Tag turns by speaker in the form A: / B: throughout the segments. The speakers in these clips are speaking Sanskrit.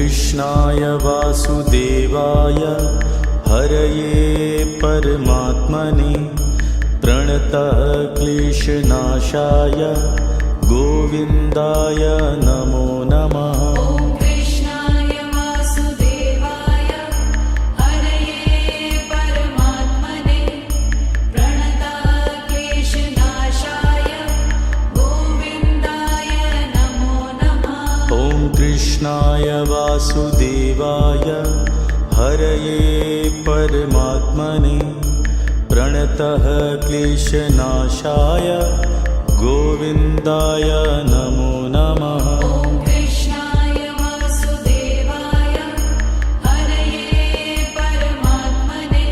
A: कृष्णाय वासुदेवाय हरये परमात्मने प्रणतः क्लेशनाशाय गोविन्दाय नमो नमः। कृष्णाय वासुदेवाय हरये परमात्मने प्रणतः क्लेशनाशाय गोविन्दाय नमो नमः।
B: कृष्णाय वासुदेवाय हरये परमात्मने प्रणतः क्लेशनाशाय गोविन्दाय नमो नमः।
A: कृष्णाय वासुदेवाय हरये परमात्मने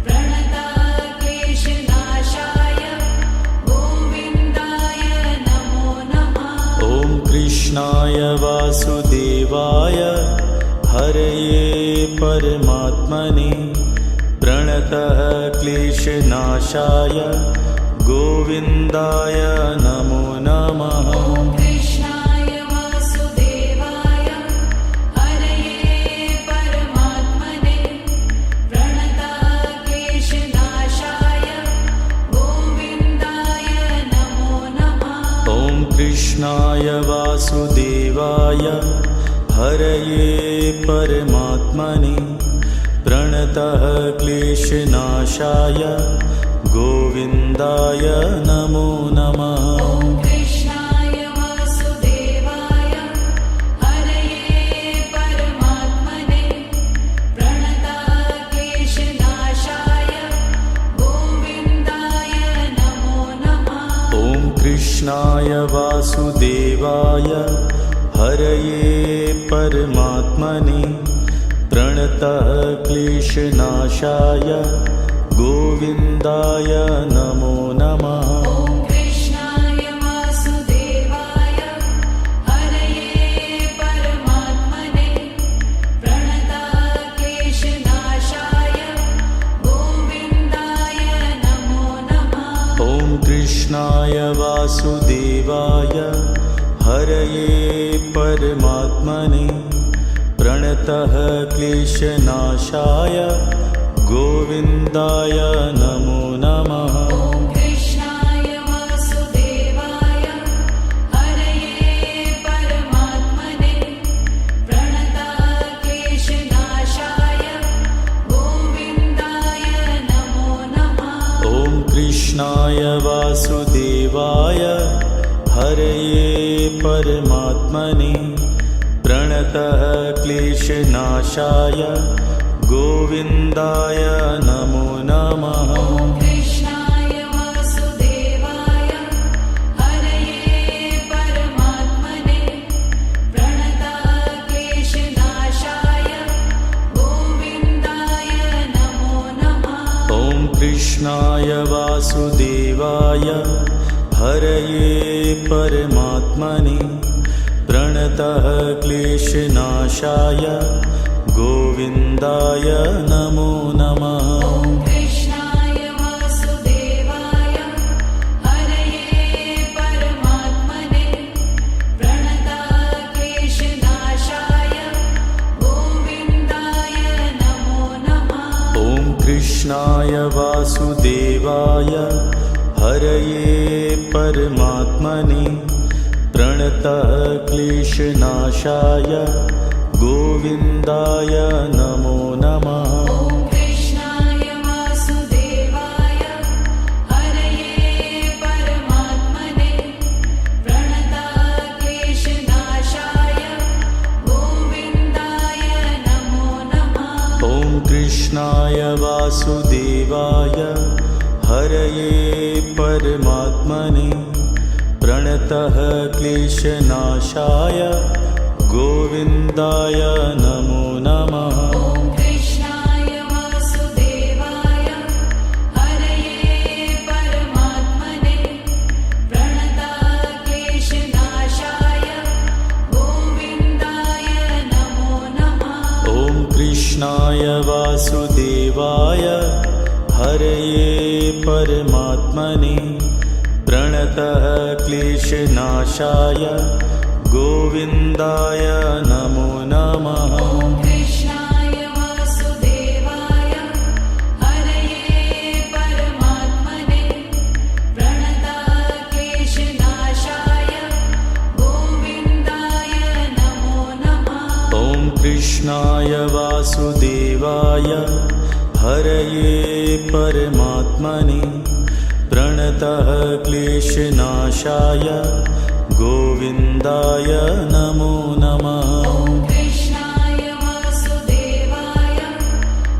A: प्रणतः क्लेशनाशाय गोविन्दाय नमो नमः।
B: कृष्णाय वासुदेवाय हरये परमात्मने प्रणतः क्लेशनाशाय गोविन्दाय नमो नमः।
A: कृष्णाय वासुदेवाय हरये परमात्मने प्रणतः क्लेशनाशाय गोविन्दाय नमो नमः।
B: कृष्णाय वासुदेवाय हरये परमात्मने प्रणतः क्लेशनाशाय गोविन्दाय नमो नमः।
A: कृष्णाय वासुदेवाय हरये परमात्मने प्रणतः क्लेशनाशाय गोविन्दाय नमो नमः।
B: कृष्णाय वासुदेवाय हरये परमात्मने प्रणतः क्लेशनाशाय गोविन्दाय नमो नमः।
A: कृष्णाय वासुदेवाय हरये परमात्मने प्रणतः क्लेशनाशाय गोविन्दाय नमो नमः।
B: कृष्णाय वासुदेवाय हरये परमात्मने प्रणतः क्लेशनाशाय गोविन्दाय नमो नमः।
A: कृष्णाय वासुदेवाय हरये परमात्मने प्रणतः क्लेशनाशाय गोविन्दाय नमो नमः।
B: कृष्णाय वासुदेवाय हरये परमात्मने प्रणतः क्लेशनाशाय गोविन्दाय नमो नमः।
A: कृष्णाय वासुदेवाय हरये परमात्मने प्रणतः क्लेशनाशाय गोविन्दाय नमो नमः।
B: कृष्णाय वासुदेवाय हरये परमात्मने प्रणतः क्लेशनाशाय गोविन्दाय नमो नमः।
A: कृष्णाय वासुदेवाय हरये परमात्मने प्रणतः क्लेशनाशाय गोविन्दाय नमो नमः।
B: कृष्णाय वासुदेवाय हरये परमात्मने प्रणतः क्लेशनाशाय गोविन्दाय नमो नमः।
A: कृष्णाय वासुदेवाय हरये परमात्मने प्रणतः क्लेशनाशाय गोविन्दाय नमो नमः।
B: कृष्णाय वासुदेवाय हरये परमात्मने प्रणतः क्लेशनाशाय गोविन्दाय नमो नमः।
A: कृष्णाय वासुदेवाय हरये परमात्मने प्रणतः क्लेशनाशाय गोविन्दाय नमो नमः। कृष्णाय वासुदेवाय हरये परमात्मने प्रणतः क्लेशनाशाय गोविन्दाय नमो नमः।
B: कृष्णाय वासुदेवाय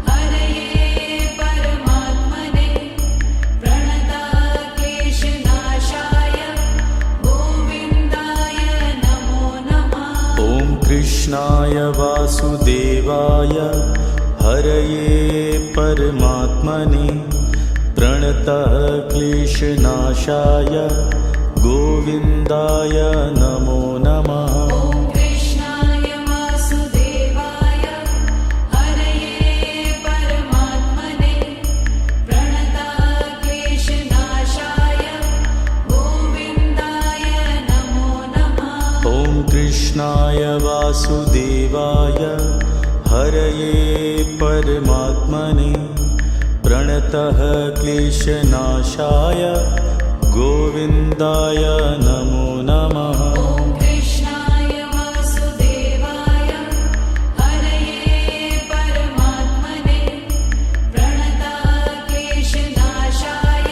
B: हरये परमात्मने प्रणतः क्लेशनाशाय गोविन्दाय नमो नमः।
A: कृष्णाय वासुदेवाय हरये परमात्मने प्रणतः क्लेशनाशाय गोविन्दाय नमो नमः।
B: कृष्णाय वासुदेवाय हरये परमात्मने प्रणतः क्लेशनाशाय गोविन्दाय नमो नमः।
A: कृष्णाय वासुदेवाय हरये परमात्मने प्रणतः क्लेशनाशाय गोविन्दाय नमो नमः।
B: कृष्णाय वासुदेवाय हरये परमात्मने प्रणतः क्लेशनाशाय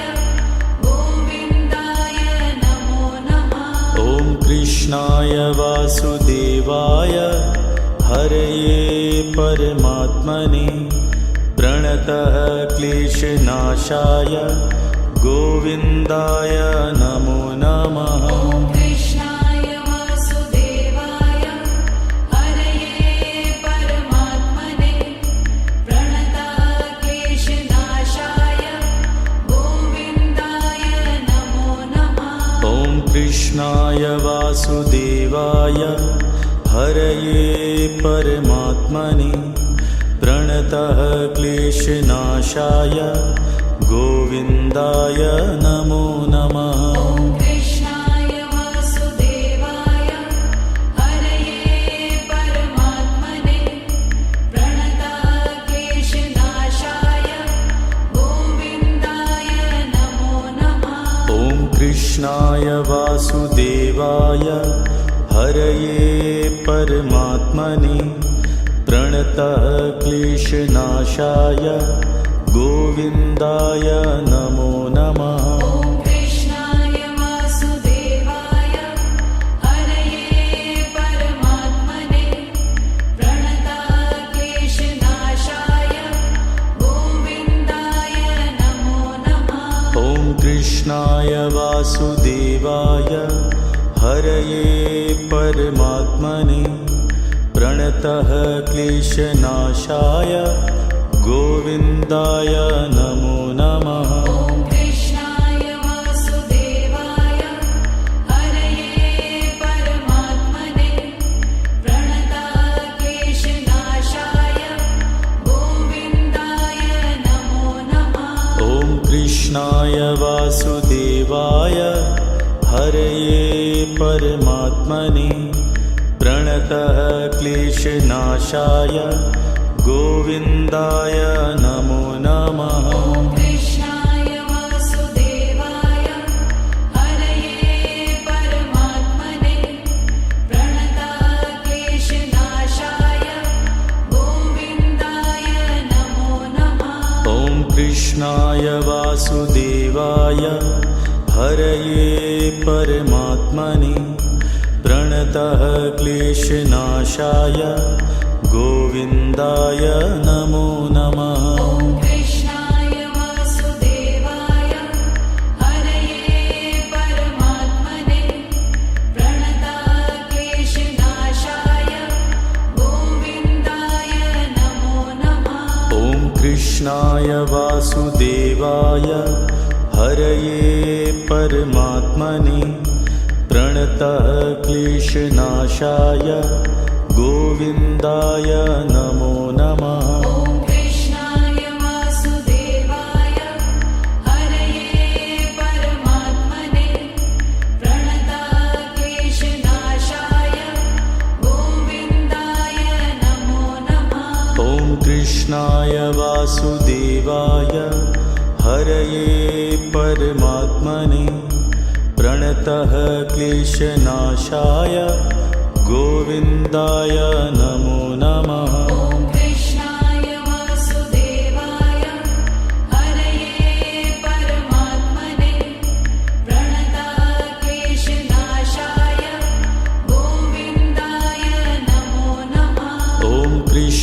B: गोविन्दाय नमो नमः।
A: कृष्णाय वासुदेवाय हरये परमात्मने प्रणतः क्लेशनाशाय गोविन्दाय नमो नमः।
B: कृष्णाय वासुदेवाय हरये परमात्मने प्रणतः क्लेशनाशाय गोविन्दाय नमो नमः।
A: कृष्णाय वासुदेवाय हरये परमात्मने प्रणतः क्लेशनाशाय गोविन्दाय नमो नमः।
B: कृष्णाय वासुदेवाय हरये परमात्मने प्रणतः क्लेशनाशाय गोविन्दाय नमो नमः।
A: कृष्णाय वासुदेवाय हरये परमात्मने प्रणतः क्लेशनाशाय गोविन्दाय नमो नमः।
B: कृष्णाय वासुदेवाय हरये परमात्मने प्रणतः क्लेशनाशाय गोविन्दाय नमो नमः।
A: कृष्णाय वासुदेवाय हरये परमात्मने प्रणतः क्लेशनाशाय गोविन्दाय नमो नमः।
B: कृष्णाय वासुदेवाय हरये परमात्मने प्रणतः क्लेशनाशाय गोविन्दाय नमो नमः।
A: कृष्णाय वासुदेवाय हरये परमात्मने प्रणतः क्लेशनाशाय गोविन्दाय नमो नमः।
B: कृष्णाय वासुदेवाय हरये परमात्मने प्रणतः क्लेशनाशाय गोविन्दाय नमो नमः।
A: कृष्णाय वासुदेवाय हरये परमात्मने प्रणतः क्लेशनाशाय गोविन्दाय नमो नमः।
B: कृष्णाय वासुदेवाय हरये परमात्मने प्रणतः क्लेशनाशाय गोविन्दाय नमो नमः।
A: कृष्णाय वासुदेवाय हरये परमात्मने प्रणतः क्लेशनाशाय गोविन्दाय नमो नमः।
B: कृष्णाय वासुदेवाय हरये परमात्मने प्रणतः क्लेशनाशाय गोविन्दाय नमो नमः।
A: कृष्णाय वासुदेवाय हरये परमात्मने प्रणतः क्लेशनाशाय गोविन्दाय नमो नमः।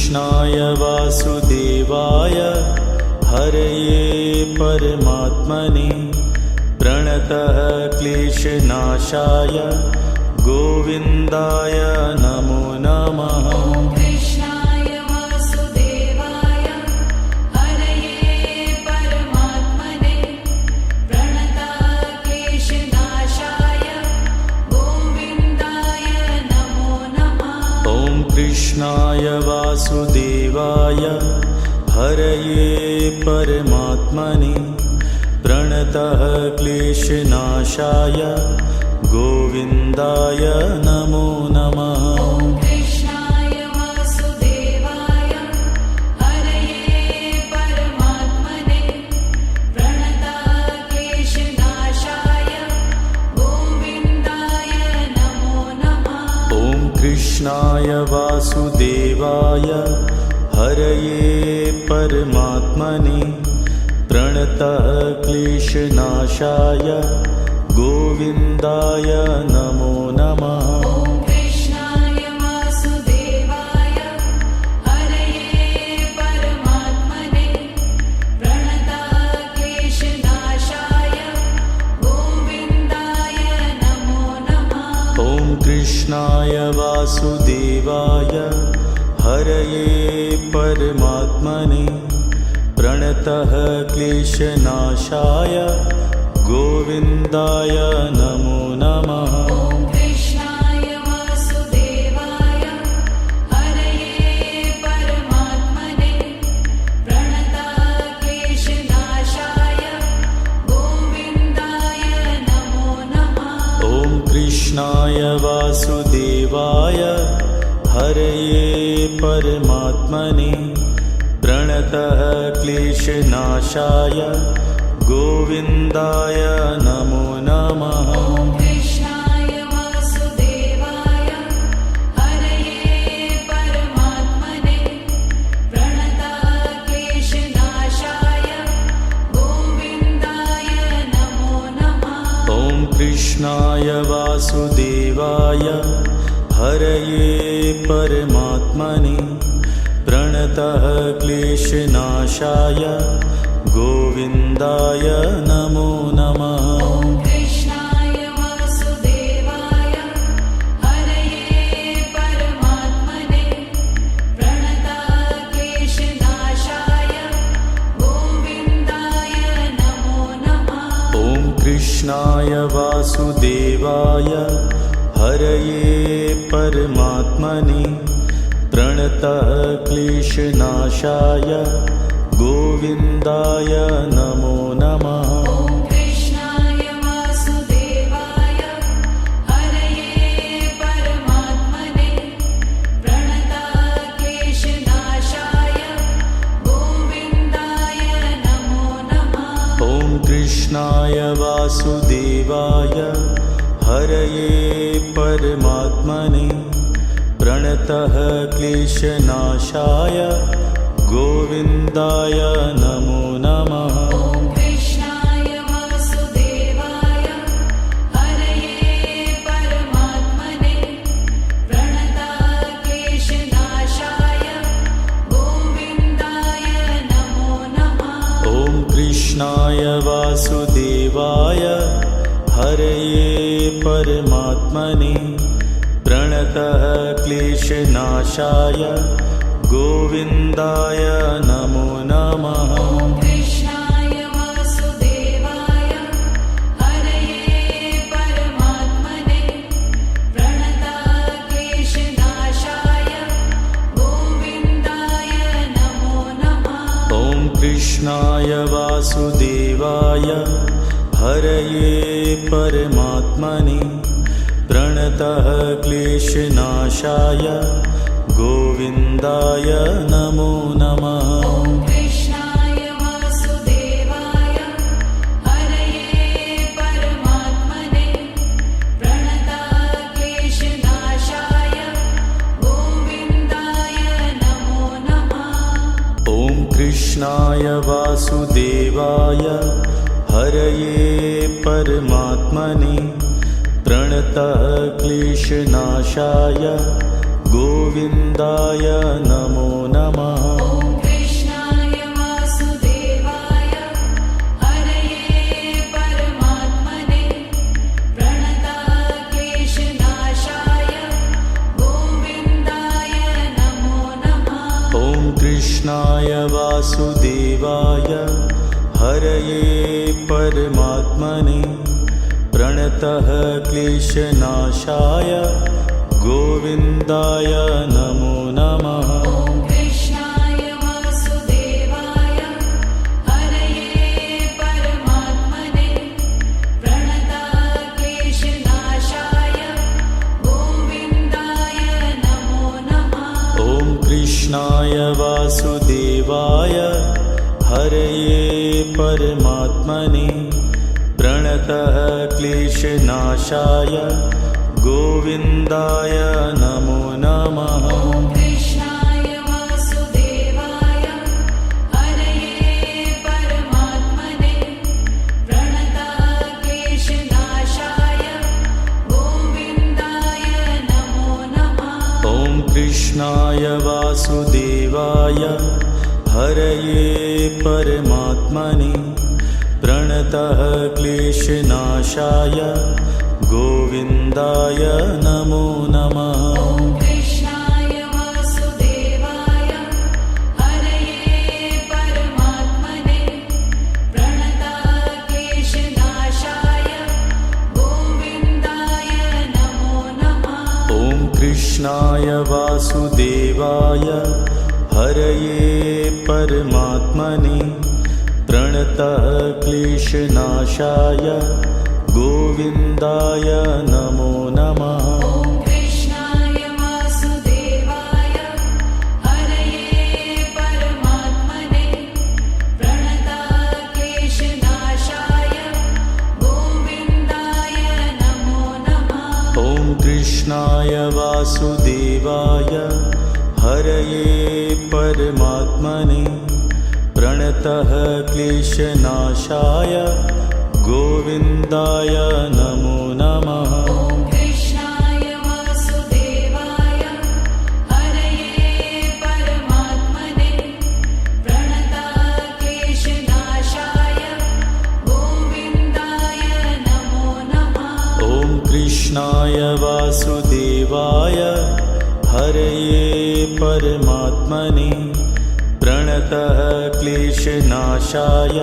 A: कृष्णाय वासुदेवाय हरये परमात्मने प्रणतः क्लेशनाशाय गोविन्दाय नमो नमः।
B: ॐ कृष्णाय वासुदेवाय हरये परमात्मने प्रणतः क्लेशनाशाय गोविन्दाय नमो नमः।
A: ॐ कृष्णाय वासुदेवाय हरये परमात्मने प्रणतः क्लेशनाशाय गोविन्दाय नमो नमः।
B: ॐ कृष्णाय वासुदेवाय हरये परमात्मने प्रणतः क्लेशनाशाय गोविन्दाय नमो नमः।
A: ॐ कृष्णाय वासुदेवाय हरये परमात्मने प्रणतः क्लेशनाशाय गोविन्दाय नमो नमः।
B: ॐ कृष्णाय वासुदेवाय हरये परमात्मने प्रणतः क्लेशनाशाय गोविन्दाय नमो नमः।
A: ॐ कृष्णाय वासुदेवाय हरये परमात्मने प्रणतः क्लेशनाशाय गोविन्दाय नमो नमः।
B: ॐ कृष्णाय वासुदेवाय हरये परमात्मने प्रणतः क्लेशनाशाय गोविन्दाय नमो नमः।
A: ॐ कृष्णाय वासुदेवाय हरये परमात्मने प्रणतः क्लेशनाशाय गोविन्दाय नमो नमः।
B: ॐ कृष्णाय वासुदेवाय हरये परमात्मने प्रणतः क्लेशनाशाय गोविन्दाय नमो नमः।
A: ॐ कृष्णाय वासुदेवाय हरये परमात्मने प्रणतः क्लेशनाशाय गोविन्दाय नमो नमः।
B: ॐ कृष्णाय वासुदेवाय हरये परमात्मने प्रणतः क्लेशनाशाय गोविन्दाय नमो नमः।
A: ॐ कृष्णाय वासुदेवाय हरये परमात्मने प्रणतः क्लेशनाशाय गोविन्दाय नमो नमः।
B: ॐ कृष्णाय वासुदेवाय हरये परमात्मने प्रणतः क्लेशनाशाय गोविन्दाय नमो नमः।
A: ॐ कृष्णाय वासुदेवाय हरये परमात्मने प्रणतः क्लेशनाशाय गोविन्दाय नमो नमः।
B: ॐ कृष्णाय वासुदेवाय हरये परमात्मने प्रणतः क्लेशनाशाय गोविन्दाय नमो नमः।
A: ॐ कृष्णाय वासुदेवाय हरये परमात्मने प्रणतः क्लेशनाशाय गोविन्दाय नमो नमः।
B: ॐ कृष्णाय वासुदेवाय हरये परमात्मने प्रणतः क्लेशनाशाय गोविन्दाय नमो नमः।
A: ॐ कृष्णाय वासुदेवाय हरये परमात्मने प्रणतः क्लेशनाशाय गोविन्दाय नमो नमः।
B: ॐ कृष्णाय वासुदेवाय हरये परमात्मने प्रणतः क्लेशनाशाय गोविन्दाय नमो नमः।
A: ॐ कृष्णाय वासुदेवाय हरये परमात्मने प्रणतः क्लेशनाशाय गोविन्दाय नमो नमः। कृष्णाय वासुदेवाय हरये परमात्मने प्रणतः क्लेशनाशाय गोविन्दाय नमो नमः।
B: ॐ कृष्णाय वासुदेवाय हरये परमात्मने प्रणतः क्लेशनाशाय गोविन्दाय नमो नमः।
A: ॐ कृष्णाय वासुदेवाय हरये परमात्मने प्रणतः क्लेशनाशाय गोविन्दाय नमो नमः।
B: ॐ कृष्णाय वासुदेवाय हरये परमात्मने प्रणतः क्लेशनाशाय गोविन्दाय नमो नमः।
A: ॐ कृष्णाय वासुदेवाय हरये परमात्मने प्रणतः क्लेशनाशाय गोविन्दाय नमो नमः।
B: ॐ कृष्णाय वासुदेवाय हरये परमात्मने प्रणतः क्लेशनाशाय गोविन्दाय नमो नमः।
A: ॐ कृष्णाय वासुदेवाय हरये परमात्मने प्रणतः क्लेशनाशाय गोविन्दाय नमो नमः।
B: ॐ कृष्णाय वासुदेवाय हरये परमात्मने प्रणतः क्लेशनाशाय गोविन्दाय नमो नमः।
A: ॐ कृष्णाय वासुदेवाय हरये परमात्मने प्रणतः क्लेशनाशाय गोविन्दाय नमो नमः।
B: ॐ कृष्णाय वासुदेवाय हरये परमात्मने प्रणतः क्लेशनाशाय गोविन्दाय नमो नमः।
A: ॐ कृष्णाय वासुदेवाय हरये परमात्मने प्रणतः क्लेशनाशाय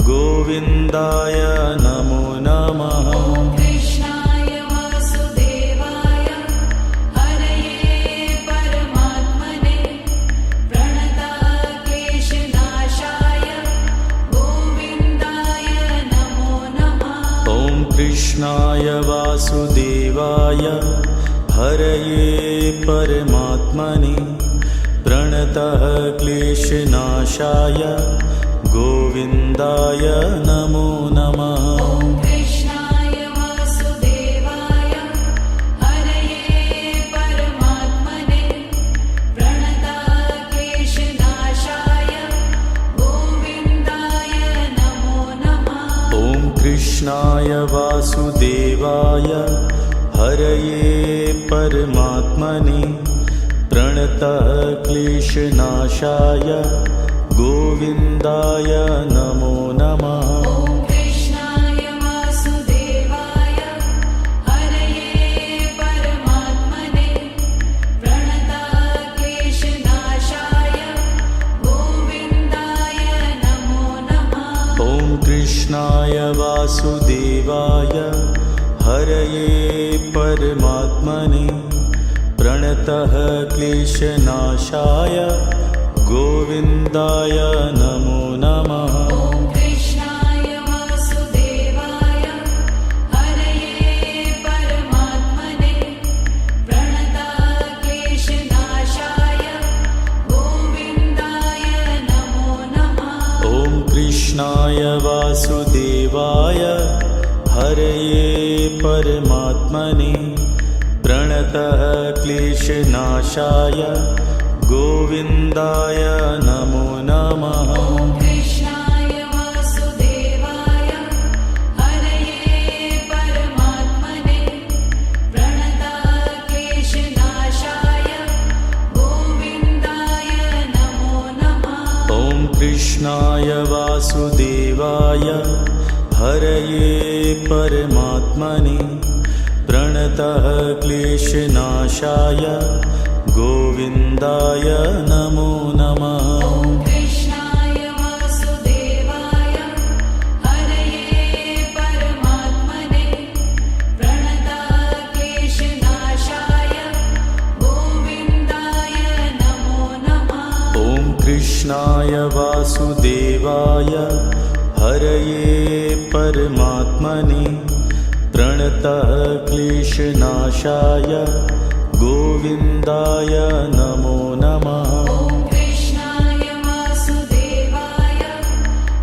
A: गोविन्दाय नमो नमः।
B: ॐ कृष्णाय वासुदेवाय हरये परमात्मने प्रणतः क्लेशनाशाय गोविन्दाय नमो नमः।
A: ॐ कृष्णाय वासुदेवाय हरये परमात्मने प्रणतः क्लेशनाशाय गोविन्दाय नमो नमः।
B: ॐ कृष्णाय वासुदेवाय हरये परमात्मने प्रणतः क्लेशनाशाय गोविन्दाय नमो नमः।
A: ॐ कृष्णाय वासुदेवाय हरये परमात्मने प्रणतः क्लेशनाशाय गोविन्दाय नमो नमः।
B: ॐ कृष्णाय वासुदेवाय हरये परमात्मने प्रणतः क्लेशनाशाय गोविन्दाय नमो नमः।
A: ॐ कृष्णाय वासुदेवाय हरये परमात्मने प्रणतः क्लेशनाशाय गोविन्दाय नमो नमः।
B: ॐ कृष्णाय वासुदेवाय हरये परमात्मने प्रणतः क्लेशनाशाय गोविन्दाय नमो नमः।
A: ॐ कृष्णाय वासुदेवाय हरये परमात्मने प्रणतः क्लेशनाशाय गोविन्दाय नमो नमः।
B: ॐ कृष्णाय वासुदेवाय हरये परमात्मने प्रणतः क्लेशनाशाय गोविन्दाय नमो नमः।
A: ॐ कृष्णाय वासुदेवाय हरये परमात्मने प्रणतः क्लेशनाशाय गोविन्दाय नमो नमः। कृष्णाय वासुदेवाय हरये परमात्मने प्रणतः क्लेशनाशाय गोविन्दाय नमो नमः।
B: ॐ कृष्णाय वासुदेवाय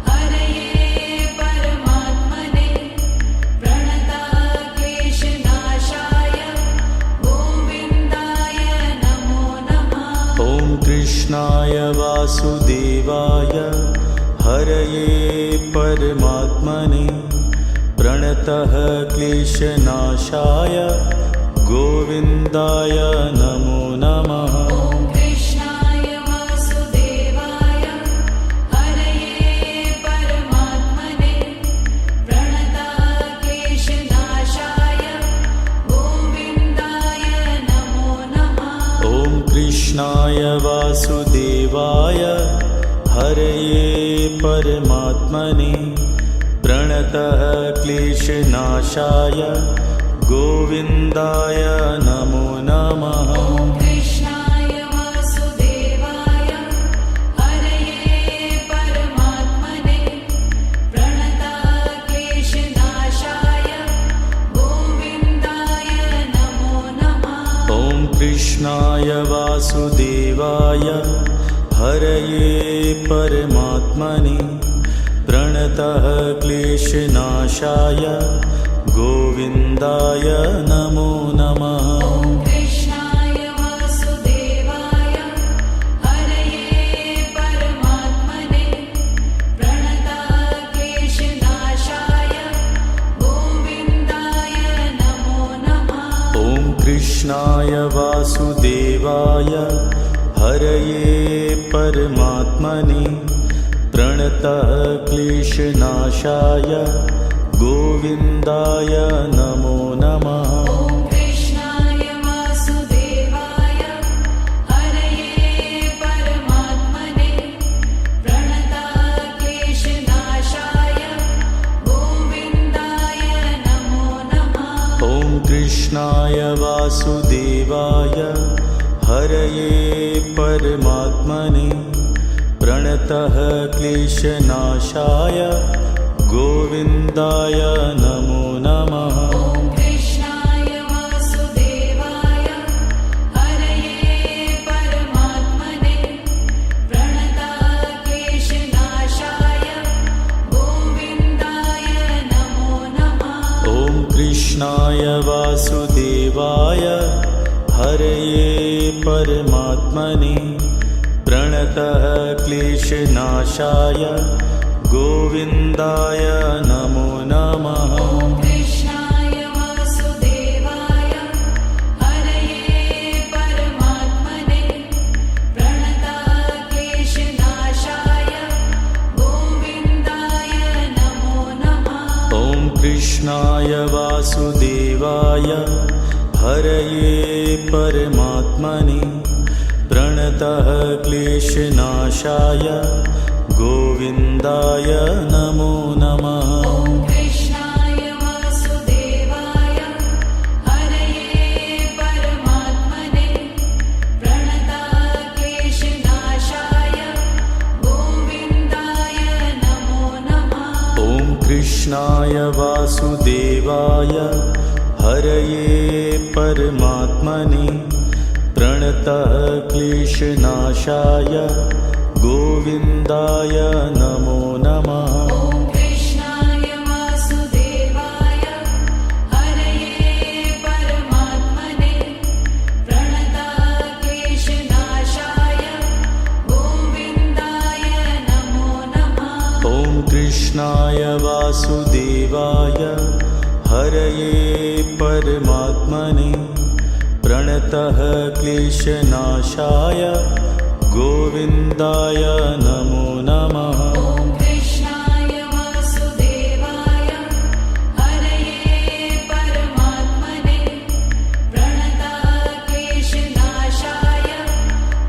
B: हरये परमात्मने प्रणतः क्लेशनाशाय गोविन्दाय नमो नमः।
A: ॐ कृष्णाय वासुदेवाय हरये परमात्मने प्रणतः क्लेशनाशाय गोविन्दाय नमो नमः।
B: ॐ कृष्णाय वासुदेवाय हरये परमात्मने प्रणतः क्लेशनाशाय गोविन्दाय नमो नमः।
A: ॐ कृष्णाय वासुदेवाय हरये परमात्मने प्रणतः क्लेशनाशाय गोविन्दाय नमो नमः।
B: ॐ कृष्णाय वासुदेवाय हरये परमात्मने प्रणतः क्लेशनाशाय गोविन्दाय नमो नमः।
A: ॐ कृष्णाय वासुदेवाय हरये परमात्मने प्रणतः क्लेशनाशाय गोविन्दाय नमो नमः।
B: ॐ कृष्णाय वासुदेवाय हरये परमात्मने प्रणतः क्लेशनाशाय गोविन्दाय नमो नमः।
A: ॐ कृष्णाय वासुदेवाय हरये परमात्मने प्रणतः क्लेशनाशाय गोविन्दाय नमो नमः।
B: ॐ कृष्णाय वासुदेवाय हरये परमात्मने प्रणतः क्लेशनाशाय गोविन्दाय नमो नमः।
A: ॐ कृष्णाय वासुदेवाय हरये परमात्मने प्रणतः क्लेशनाशाय गोविन्दाय नमो नमः।
B: ॐ कृष्णाय वासुदेवाय हरये परमात्मने प्रणतः क्लेशनाशाय गोविन्दाय नमो नमः।
A: ॐ कृष्णाय वासुदेवाय हरये परमात्मने प्रणतः क्लेशनाशाय गोविन्दाय नमो नमः।
B: ॐ कृष्णाय वासुदेवाय हरये परमात्मने प्रणतः क्लेशनाशाय गोविन्दाय नमो नमः।
A: ॐ कृष्णाय वासुदेवाय हरये परमात्मने प्रणतः क्लेशनाशाय गोविन्दाय नमो नमः।
B: ॐ कृष्णाय वासुदेवाय हरये परमात्मने प्रणतः क्लेशनाशाय गोविन्दाय नमो नमः।
A: ॐ कृष्णाय वासुदेवाय हरये परमात्मने प्रणतः क्लेशनाशाय गोविन्दाय नमो नमः।
B: ॐ कृष्णाय वासुदेवाय हरये परमात्मने प्रणतः क्लेशनाशाय गोविन्दाय नमो नमः।
A: ॐ कृष्णाय वासुदेवाय हरये परमात्मने प्रणतः क्लेशनाशाय गोविन्दाय नमो नमः।
B: ॐ कृष्णाय वासुदेवाय हरये परमात्मने प्रणतः क्लेशनाशाय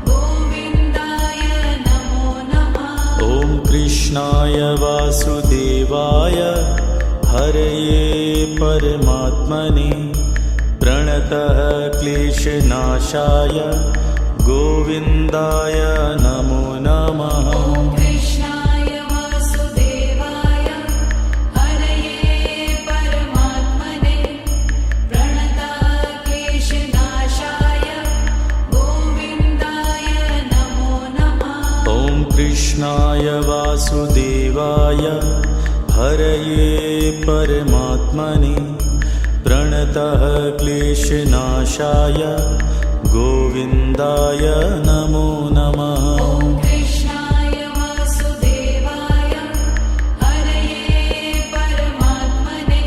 B: गोविन्दाय नमो नमः।
A: ॐ कृष्णाय वासुदेवाय हरये परमात्मने प्रणतः क्लेशनाशाय गोविन्दाय नमो नमः। नमः
B: ॐ कृष्णाय वासुदेवाय हरये परमात्मने प्रणतक्लेशनाशाय गोविन्दाय नमो नमः
A: ॐ कृष्णाय वासुदेवाय हरये परमात्मने प्रणतः क्लेशनाशाय गोविन्दाय नमो नमः
B: ॐ कृष्णाय वासुदेवाय हरये परमात्मने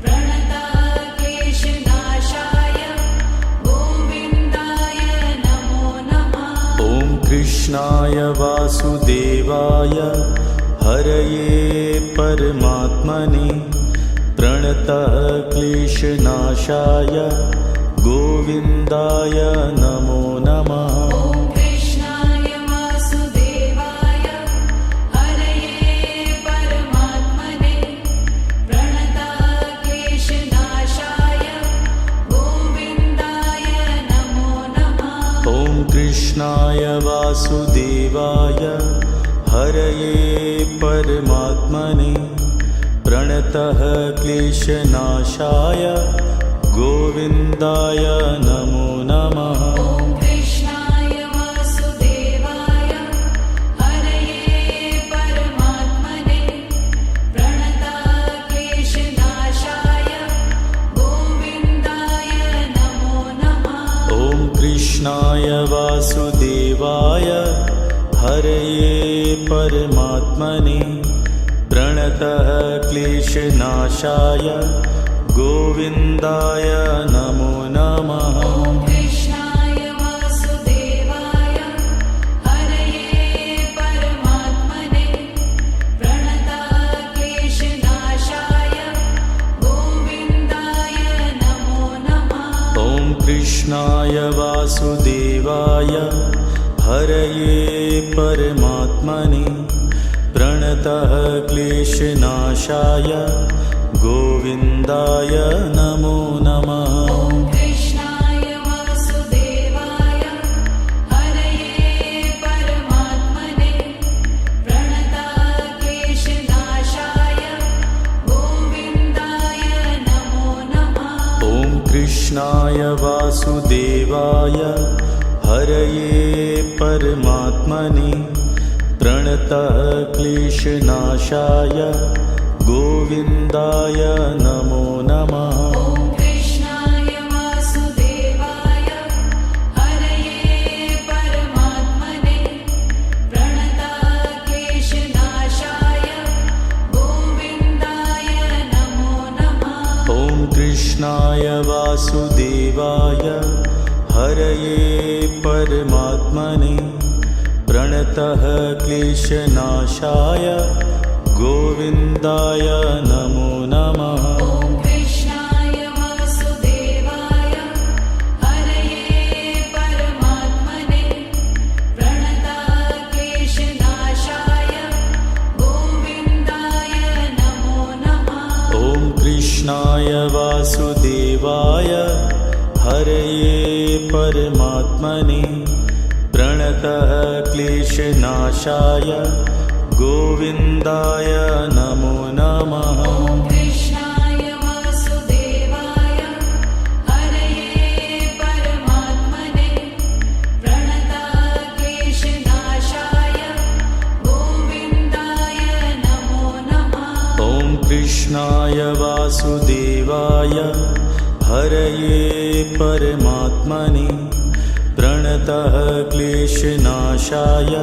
B: प्रणतक्लेशनाशाय गोविन्दाय नमो नमः
A: ॐ कृष्णाय वासुदेवाय हरये परमात्मने प्रणतः क्लेशनाशाय गोविन्दाय नमो नमः
B: ॐ कृष्णाय वासुदेवाय हरये परमात्मने प्रणतक्लेशनाशाय गोविन्दाय नमो नमः
A: ॐ कृष्णाय वासुदेवाय हरये परमात्मने प्रणतः क्लेशनाशाय गोविन्दाय नमो नमः
B: ॐ कृष्णाय वासुदेवाय हरये परमात्मने प्रणतक्लेशनाशाय गोविन्दाय नमो नमः
A: ॐ कृष्णाय वासुदेवाय हरये परमात्मने प्रणतः क्लेशनाशाय गोविन्दाय नमो नमः
B: ॐ कृष्णाय वासुदेवाय हरये परमात्मने प्रणतक्लेशनाशाय गोविन्दाय नमो नमः
A: ॐ कृष्णाय वासुदेवाय हरये परमात्मने प्रणतः क्लेशनाशाय गोविन्दाय नमो नमः
B: ॐ कृष्णाय वासुदेवाय हरये परमात्मने प्रणतक्लेशनाशाय गोविन्दाय नमो नमः
A: ॐ कृष्णाय वासुदेवाय हरये परमात्मने प्रणतः क्लेशनाशाय गोविन्दाय नमो नमः
B: ॐ कृष्णाय वासुदेवाय हरये परमात्मने प्रणतक्लेशनाशाय गोविन्दाय नमो नमः
A: ॐ कृष्णाय वासुदेवाय हरये परमात्मने प्रणतः क्लेशनाशाय गोविन्दाय नमो नमः
B: ॐ कृष्णाय वासुदेवाय हरये परमात्मने प्रणतक्लेशनाशाय गोविन्दाय नमो नमः
A: ॐ कृष्णाय वासुदेवाय हरये परमात्मने प्रणतः क्लेशनाशाय गोविन्दाय नमो नमः
B: ॐ कृष्णाय वासुदेवाय हरये परमात्मने प्रणतक्लेशनाशाय गोविन्दाय नमो नमः
A: ॐ कृष्णाय वासुदेवाय हरये परमात्मने प्रणतः क्लेशनाशाय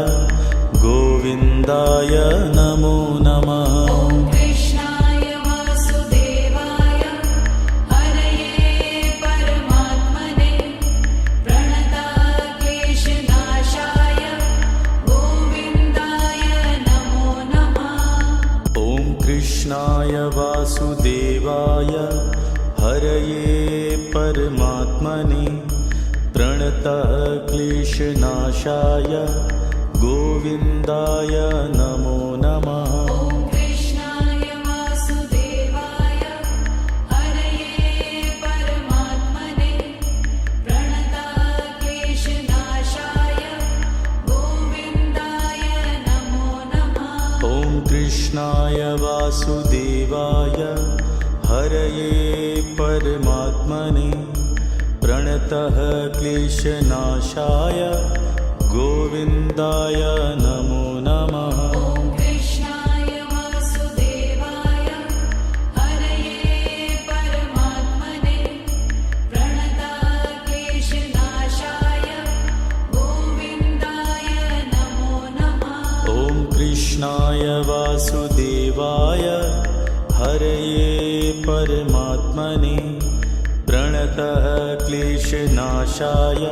A: गोविन्दाय नमो नमः
B: ॐ कृष्णाय वासुदेवाय हरये परमात्मने प्रणतक्लेशनाशाय गोविन्दाय नमो नमः
A: ॐ कृष्णाय वासुदेवाय हरये परमात्मने प्रणतः क्लेशनाशाय गोविन्दाय नमो नमः
B: ॐ कृष्णाय वासुदेवाय हरये परमात्मने प्रणतक्लेशनाशाय गोविन्दाय
A: कृष्णाय वासुदेवाय हरये परमात्मने प्रणतः क्लेशनाशाय गोविन्दाय नमो नमः।
B: ॐ कृष्णाय वासुदेवाय हरये परमात्मने प्रणतः क्लेशनाशाय गोविन्दाय नमो नमः।
A: ॐ कृष्णाय वासुदेवाय हरये परमात्मने प्रणतः क्लेशनाशाय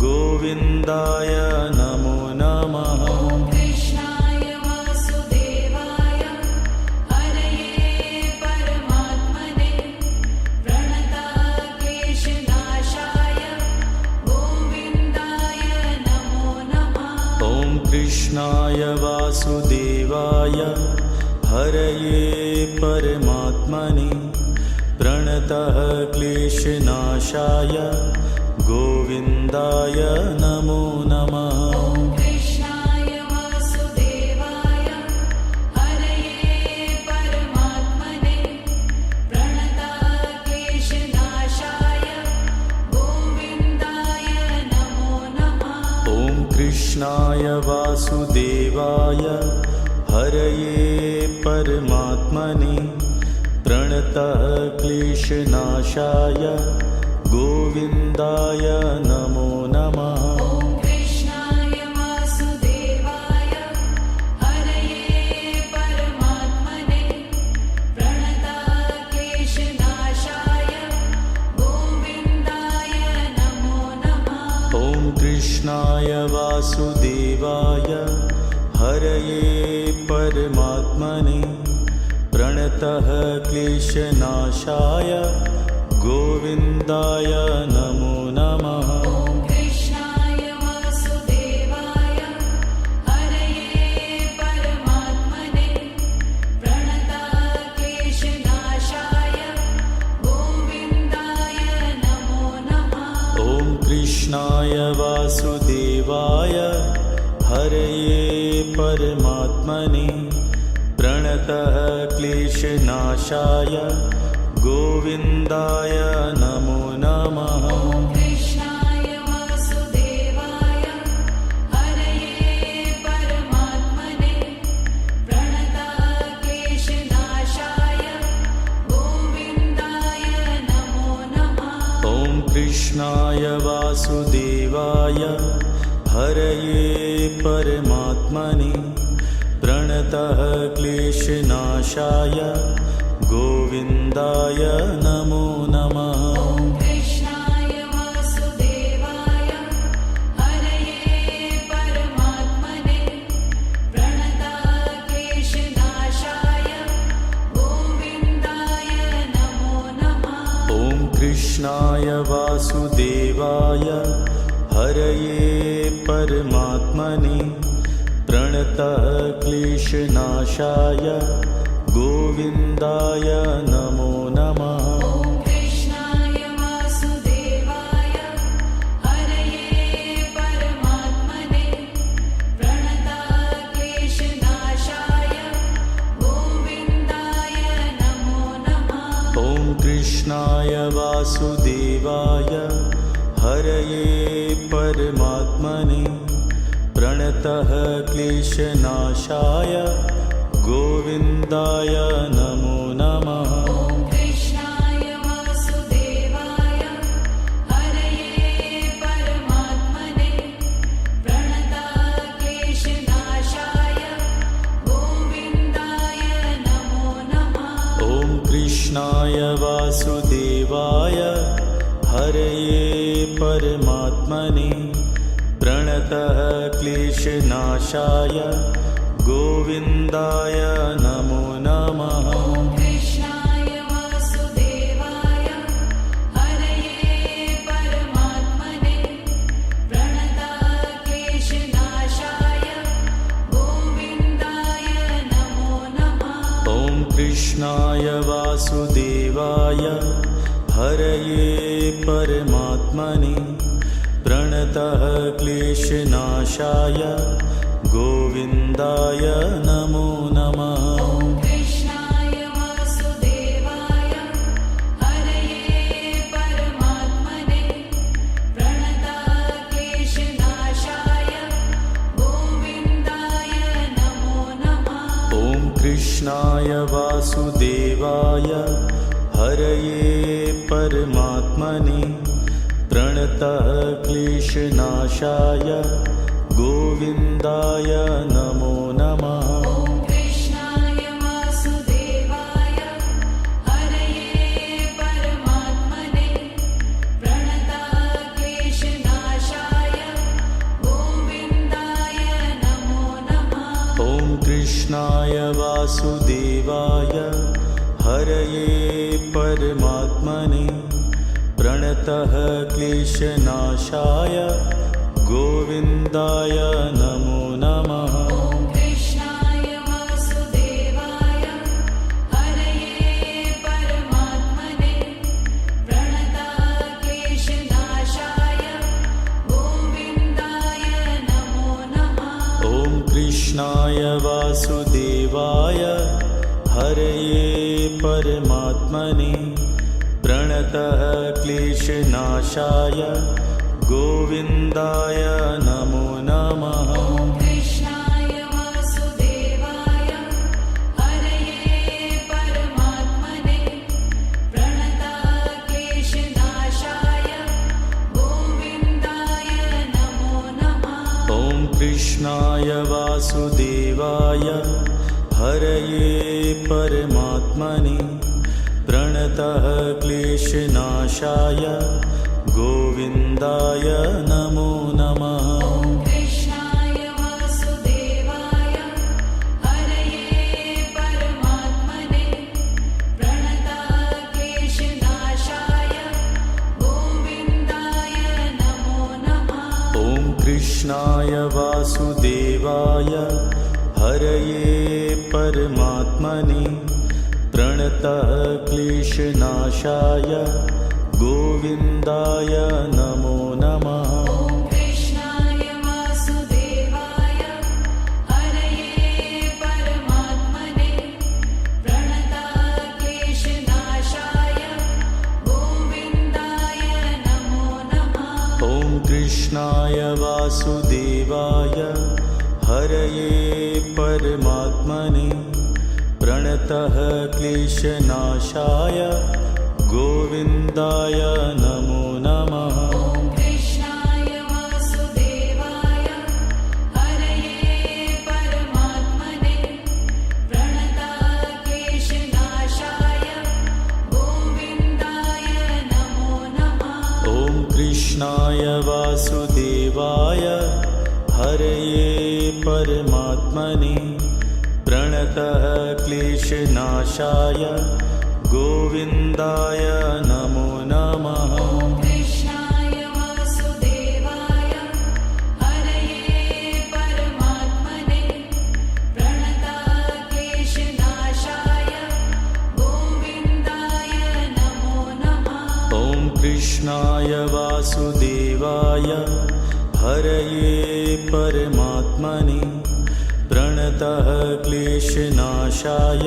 A: गोविन्दाय नमो नमः।
B: ॐ कृष्णाय वासुदेवाय हरये परमात्मने प्रणतः क्लेशनाशाय गोविन्दाय नमो नमः।
A: ॐ कृष्णाय वासुदेवाय हरये परमात्मने प्रणतः क्लेशनाशाय गोविन्दाय नमो नमः।
B: ॐ कृष्णाय वासुदेवाय हरये परमात्मने प्रणतः क्लेशनाशाय गोविन्दाय नमो नमः।
A: ॐ कृष्णाय वासुदेवाय हरये परमात्मने प्रणतः क्लेशनाशाय गोविन्दाय नमो नमः।
B: ॐ कृष्णाय वासुदेवाय हरये परमात्मने प्रणतः क्लेशनाशाय गोविन्दाय नमो नमः।
A: ॐ कृष्णाय वासुदेवाय हरये परमात्मने प्रणतः क्लेशनाशाय गोविन्दाय नमो नमः।
B: ॐ कृष्णाय वासुदेवाय हरये परमात्मने प्रणतः क्लेशनाशाय गोविन्दाय नमो नमः।
A: ॐ कृष्णाय वासुदेवाय हरये परमात्मने प्रणतः क्लेशनाशाय गोविन्दाय नमो नमः।
B: ॐ कृष्णाय वासुदेवाय हरये परमात्मने प्रणतः क्लेशनाशाय गोविन्दाय नमो नमः।
A: ॐ कृष्णाय वासुदेवाय हरये परमात्मने प्रणतः क्लेशनाशाय गोविन्दाय नमो नमः।
B: ॐ कृष्णाय वासुदेवाय हरये परमात्मने प्रणतः क्लेशनाशाय गोविन्दाय नमो नमः।
A: ॐ कृष्णाय वासुदेवाय हरये परमात्मने प्रणतः क्लेशनाशाय गोविन्दाय नमो नमः।
B: ॐ कृष्णाय वासुदेवाय हरये परमात्मने प्रणतः क्लेशनाशाय गोविन्दाय नमो नमः।
A: ॐ कृष्णाय वासुदेवाय हरये परमात्मने प्रणतः क्लेशनाशाय गोविन्दाय नमो नमः।
B: ॐ कृष्णाय वासुदेवाय हरये परमात्मने प्रणतः क्लेशनाशाय गोविन्दाय नमो नमः।
A: ॐ कृष्णाय वासुदेवाय हरये परमात्मने प्रणतः क्लेशनाशाय गोविन्दाय नमो नमः।
B: ॐ कृष्णाय वासुदेवाय हरये परमात्मने प्रणतः क्लेशनाशाय गोविन्दाय नमो नमः।
A: ॐ कृष्णाय वासुदेवाय हरये परमात्मने प्रणतः क्लेशनाशाय गोविन्दाय नमो नमः।
B: ॐ कृष्णाय वासुदेवाय हरये परमात्मने प्रणतक्लेशनाशाय गोविन्दाय नमो नमः।
A: ॐ कृष्णाय वासुदेवाय हरये परमात्मने प्रणतः क्लेशनाशाय गोविन्दाय नमो नमः।
B: ॐ कृष्णाय वासुदेवाय हरये परमात्मने प्रणतक्लेशनाशाय गोविन्दाय नमो नमः।
A: ॐ कृष्णाय वासुदेवाय हरये परमात्मने प्रणतः क्लेशनाशाय गोविन्दाय नमो नमः।
B: ॐ कृष्णाय वासुदेवाय हरये परमात्मने प्रणतक्लेशनाशाय गोविन्दाय नमो नमः।
A: ॐ कृष्णाय वासुदेवाय हरये परमात्मने प्रणतः क्लेशनाशाय गोविन्दाय नमो नमः।
B: ॐ कृष्णाय वासुदेवाय हरये परमात्मने प्रणतक्लेशनाशाय गोविन्दाय नमो नमः।
A: ॐ कृष्णाय वासुदेवाय हरये परमात्मने प्रणतः क्लेशनाशाय गोविन्दाय नमो नमः।
B: ॐ कृष्णाय वासुदेवाय हरये परमात्मने प्रणतक्लेशनाशाय गोविन्दाय नमो नमः।
A: ॐ कृष्णाय वासुदेवाय हरये परमात्मने प्रणतः क्लेशनाशाय गोविन्दाय नमो नमः।
B: ॐ कृष्णाय वासुदेवाय हरये परमात्मने प्रणतक्लेशनाशाय गोविन्दाय नमो नमः।
A: ॐ कृष्णाय वासुदेवाय हरये परमात्मने प्रणतः क्लेशनाशाय गोविन्दाय नमो नमः।
B: ॐ कृष्णाय वासुदेवाय हरये परमात्मने प्रणतक्लेशनाशाय गोविन्दाय नमो नमः।
A: ॐ कृष्णाय वासुदेवाय हरये परमात्मने प्रणतः क्लेशनाशाय गोविन्दाय नमो नमः।
B: ॐ कृष्णाय वासुदेवाय हरये परमात्मने प्रणतक्लेशनाशाय गोविन्दाय नमो नमः।
A: ॐ कृष्णाय वासुदेवाय हरये परमात्मने प्रणतः क्लेशनाशाय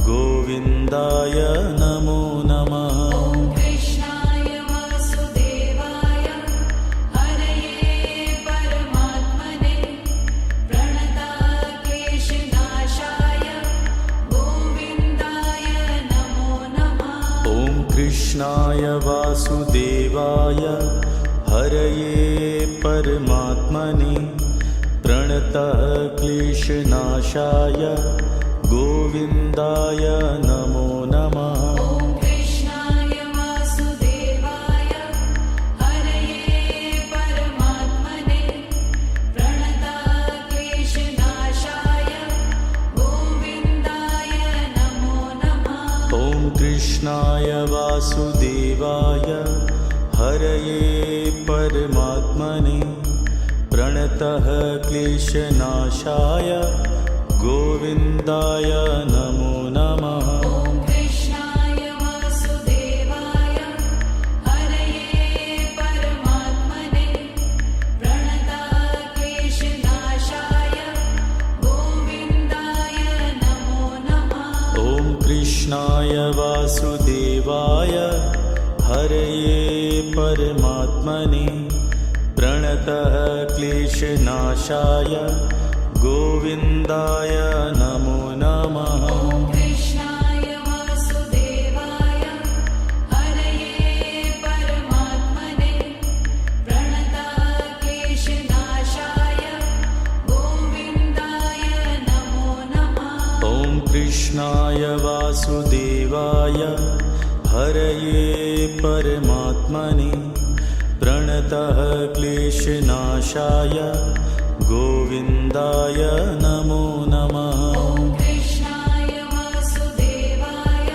A: गोविन्दाय नमो नमः।
B: ॐ कृष्णाय वासुदेवाय हरये परमात्मने प्रणतक्लेशनाशाय गोविन्दाय नमो नमः।
A: ॐ कृष्णाय वासुदेवाय हरये परमात्मने प्रणतः क्लेशनाशाय गोविन्दाय नमो नमः।
B: ॐ कृष्णाय वासुदेवाय हरये परमात्मने प्रणतक्लेशनाशाय गोविन्दाय नमो नमः।
A: ॐ कृष्णाय वासुदेवाय हरये परमात्मने प्रणतः क्लेशनाशाय गोविन्दाय नमो नमः।
B: ॐ कृष्णाय वासुदेवाय हरये परमात्मने प्रणतक्लेशनाशाय
A: कृष्णाय वासुदेवाय हरये परमात्मने प्रणतः क्लेशनाशाय गोविन्दाय नमो नमः।
B: ॐ कृष्णाय वासुदेवाय हरये परमात्मने प्रणतः क्लेशनाशाय गोविन्दाय नमो नमः।
A: ॐ कृष्णाय वासुदेवाय हरये परमात्मने प्रणतः क्लेशनाशाय गोविन्दाय नमो नमः।
B: ॐ कृष्णाय वासुदेवाय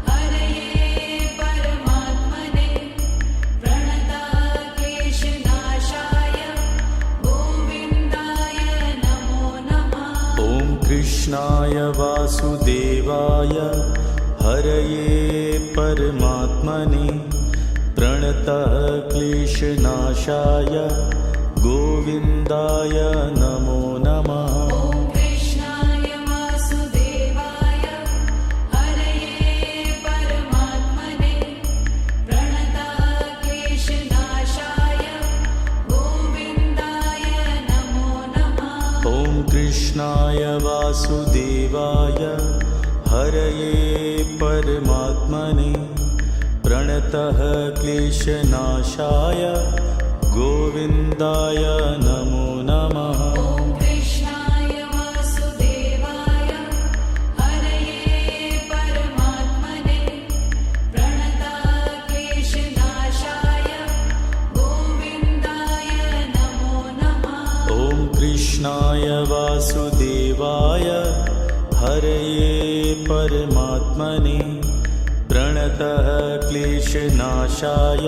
B: हरये परमात्मने प्रणतः क्लेशनाशाय गोविन्दाय नमो नमः।
A: ॐ कृष्णाय वासुदेवाय हरये परमात्मने प्रणतः क्लेशनाशाय गोविन्दाय नमो नमः।
B: ॐ कृष्णाय वासुदेवाय हरये परमात्मने प्रणतः क्लेशनाशाय गोविन्दाय नमो नमः।
A: ॐ कृष्णाय वासुदेवाय हरये परमात्मने प्रणतः क्लेशनाशाय गोविन्दाय नमो नमः।
B: ॐ कृष्णाय वासुदेवाय हरये परमात्मने प्रणतः क्लेशनाशाय गोविन्दाय नमो नमः।
A: ॐ कृष्णाय वासुदेवाय हरये परमात्मने प्रणतः क्लेशनाशाय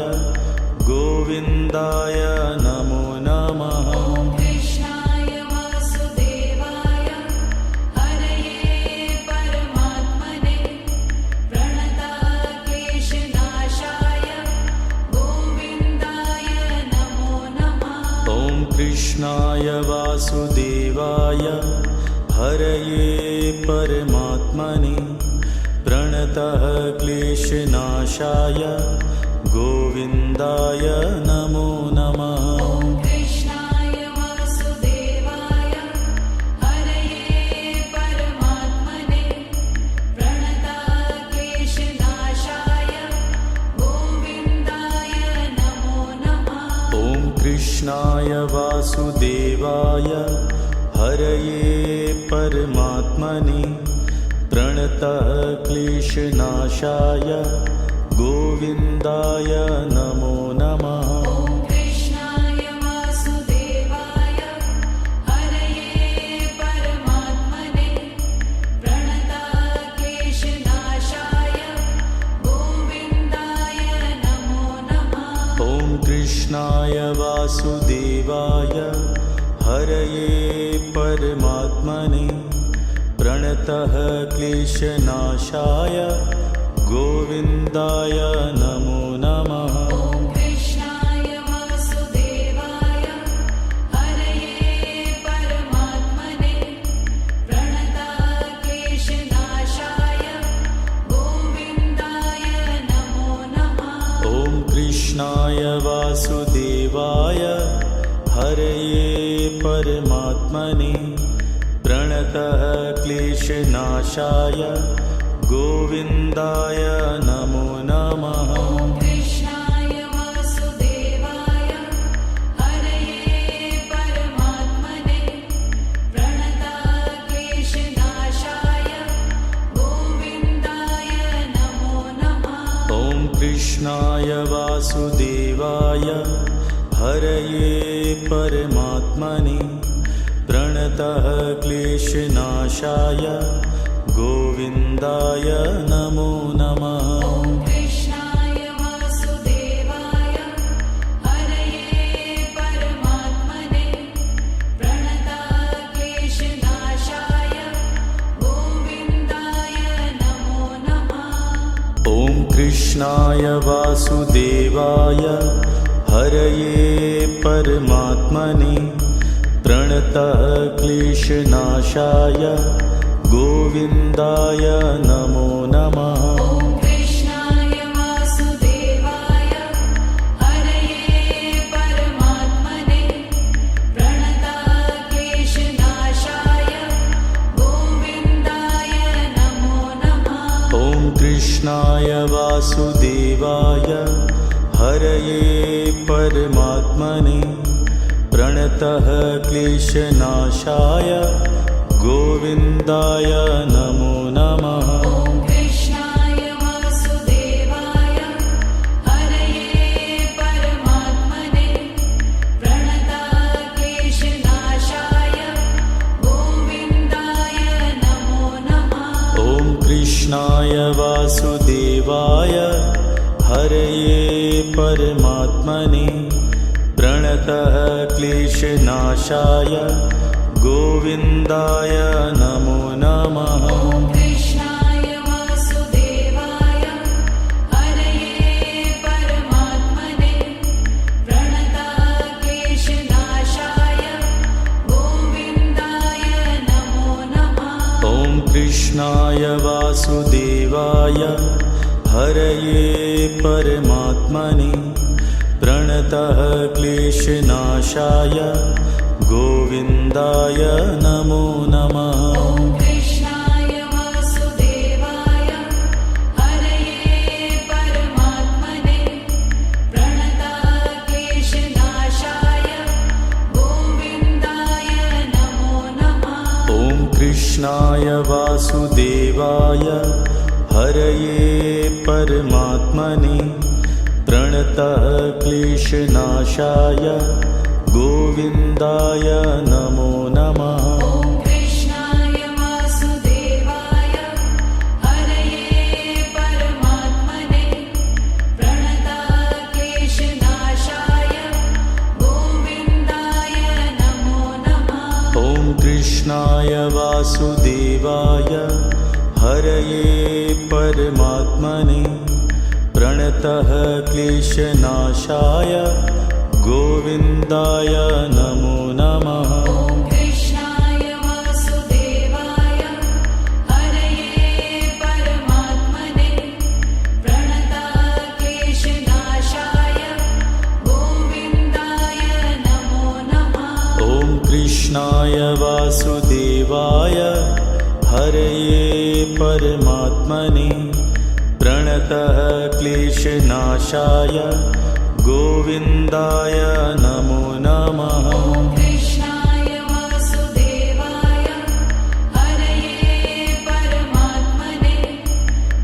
A: गोविन्दाय नमो नमः।
B: ॐ कृष्णाय वासुदेवाय हरये परमात्मने प्रणतः क्लेशनाशाय गोविन्दाय नमो नमः।
A: ॐ कृष्णाय वासुदेवाय हरये परमात्मने प्रणतः क्लेशनाशाय गोविन्दाय नमो नमः।
B: ॐ कृष्णाय वासुदेवाय हरये परमात्मने प्रणतः क्लेशनाशाय गोविन्दाय नमो नमः।
A: ॐ कृष्णाय वासुदेवाय हरये परमात्मने प्रणतः क्लेशनाशाय गोविन्दाय नमो नमः।
B: ॐ कृष्णाय वासुदेवाय हरये परमात्मने प्रणतः क्लेशनाशाय गोविन्दाय नमो नमः।
A: ॐ कृष्णाय वासुदेवाय हरये परमात्मने प्रणतः क्लेशनाशाय गोविन्दाय नमो नमः।
B: ॐ कृष्णाय वासुदेवाय हरये परमात्मने प्रणतः क्लेशनाशाय गोविन्दाय नमो नमः।
A: ॐ कृष्णाय वासुदेवाय हरये परमात्मने प्रणतः क्लेशनाशाय गोविन्दाय नमो नमः।
B: ॐ कृष्णाय वासुदेवाय हरये परमात्मने प्रणतः क्लेशनाशाय गोविन्दाय नमो नमः।
A: ॐ कृष्णाय वासुदेवाय हरये परमात्मने प्रणतः क्लेशनाशाय गोविन्दाय नमो नमः।
B: ॐ कृष्णाय वासुदेवाय हरये परमात्मने प्रणतः क्लेशनाशाय गोविन्दाय नमो नमः।
A: ॐ कृष्णाय वासुदेवाय हरये परमात्मने प्रणतः क्लेशनाशाय गोविन्दाय नमो नमः।
B: ॐ कृष्णाय वासुदेवाय हरये परमात्मने प्रणतक्लेशनाशाय गोविन्दाय नमो नमः।
A: ॐ कृष्णाय वासुदेवाय हरये परमात्मने प्रणतः क्लेशनाशाय गोविन्दाय नमो नमः।
B: ॐ कृष्णाय वासुदेवाय हरये परमात्मने प्रणतक्लेशनाशाय गोविन्दाय नमो नमः।
A: ॐ कृष्णाय वासुदेवाय हरये परमात्मने प्रणतः क्लेशनाशाय गोविन्दाय नमो नमः।
B: ॐ कृष्णाय वासुदेवाय हरये परमात्मने प्रणतक्लेशनाशाय गोविन्दाय नमो नमः।
A: ॐ कृष्णाय वासुदेवाय हरये परमात्मने प्रणतः क्लेशनाशाय गोविन्दाय नमो नमः।
B: ॐ कृष्णाय वासुदेवाय हरये परमात्मने प्रणतक्लेशनाशाय गोविन्दाय नमो नमः।
A: ॐ कृष्णाय वासुदेवाय हरये परमात्मने प्रणतः क्लेशनाशाय गोविन्दाय नमो नमः।
B: ॐ कृष्णाय वासुदेवाय हरये परमात्मने प्रणतक्लेशनाशाय गोविन्दाय नमो नमः।
A: ॐ कृष्णाय वासुदेवाय हरये परमात्मने प्रणतः क्लेशनाशाय गोविन्दाय नमो नमः।
B: ॐ कृष्णाय वासुदेवाय हरये परमात्मने प्रणतक्लेशनाशाय गोविन्दाय नमो नमः।
A: ॐ कृष्णाय वासुदेवाय हरये परमात्मने प्रणतः क्लेशनाशाय गोविन्दाय नमो नमः।
B: ॐ कृष्णाय वासुदेवाय हरये परमात्मने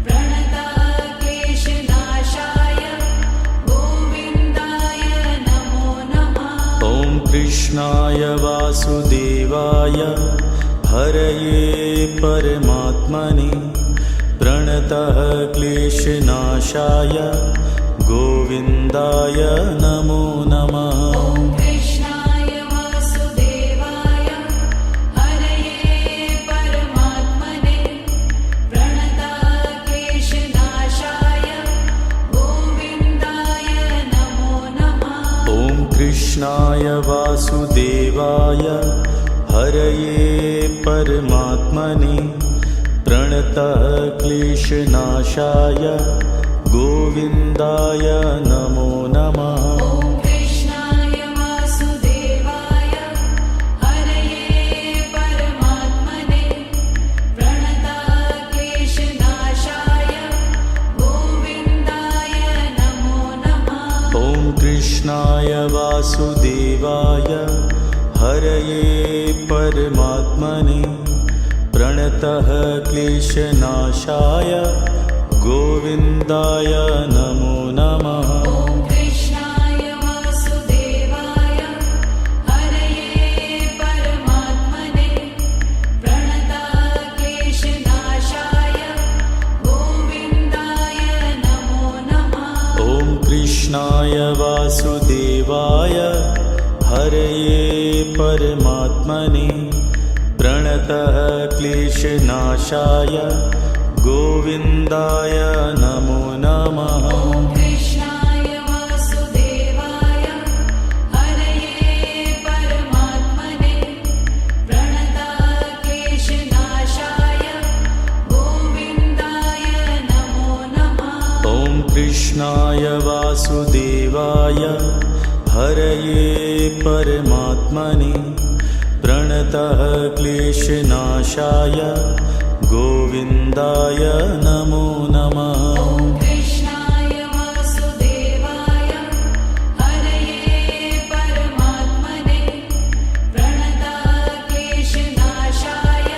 B: प्रणतक्लेशनाशाय गोविन्दाय नमो नमः।
A: ॐ कृष्णाय वासुदेवाय हरये परमात्मने प्रणतः क्लेशनाशाय गोविन्दाय नमो नमः।
B: ॐ कृष्णाय वासुदेवाय हरये परमात्मने प्रणतक्लेशनाशाय गोविन्दाय नमो नमः।
A: ॐ कृष्णाय वासुदेवाय हरये परमात्मने प्रणतः क्लेशनाशाय गोविन्दाय नमो नमः।
B: ॐ कृष्णाय वासुदेवाय हरये परमात्मने प्रणतक्लेशनाशाय गोविन्दाय नमो नमः।
A: ॐ कृष्णाय वासुदेवाय हरये परमात्मने प्रणतः क्लेशनाशाय गोविन्दाय नमो नमः।
B: ॐ कृष्णाय वासुदेवाय हरये परमात्मने प्रणतक्लेशनाशाय गोविन्दाय नमो नमः।
A: ॐ कृष्णाय वासुदेवाय हरये परमात्मने प्रणतः क्लेशनाशाय गोविन्दाय नमो नमः।
B: ॐ कृष्णाय वासुदेवाय हरये परमात्मने प्रणतक्लेशनाशाय
A: वासुदेवाय हरये परमात्मने प्रणतः क्लेशनाशाय गोविन्दाय नमो नमः।
B: ॐ कृष्णाय वासुदेवाय हरये परमात्मने प्रणतः क्लेशनाशाय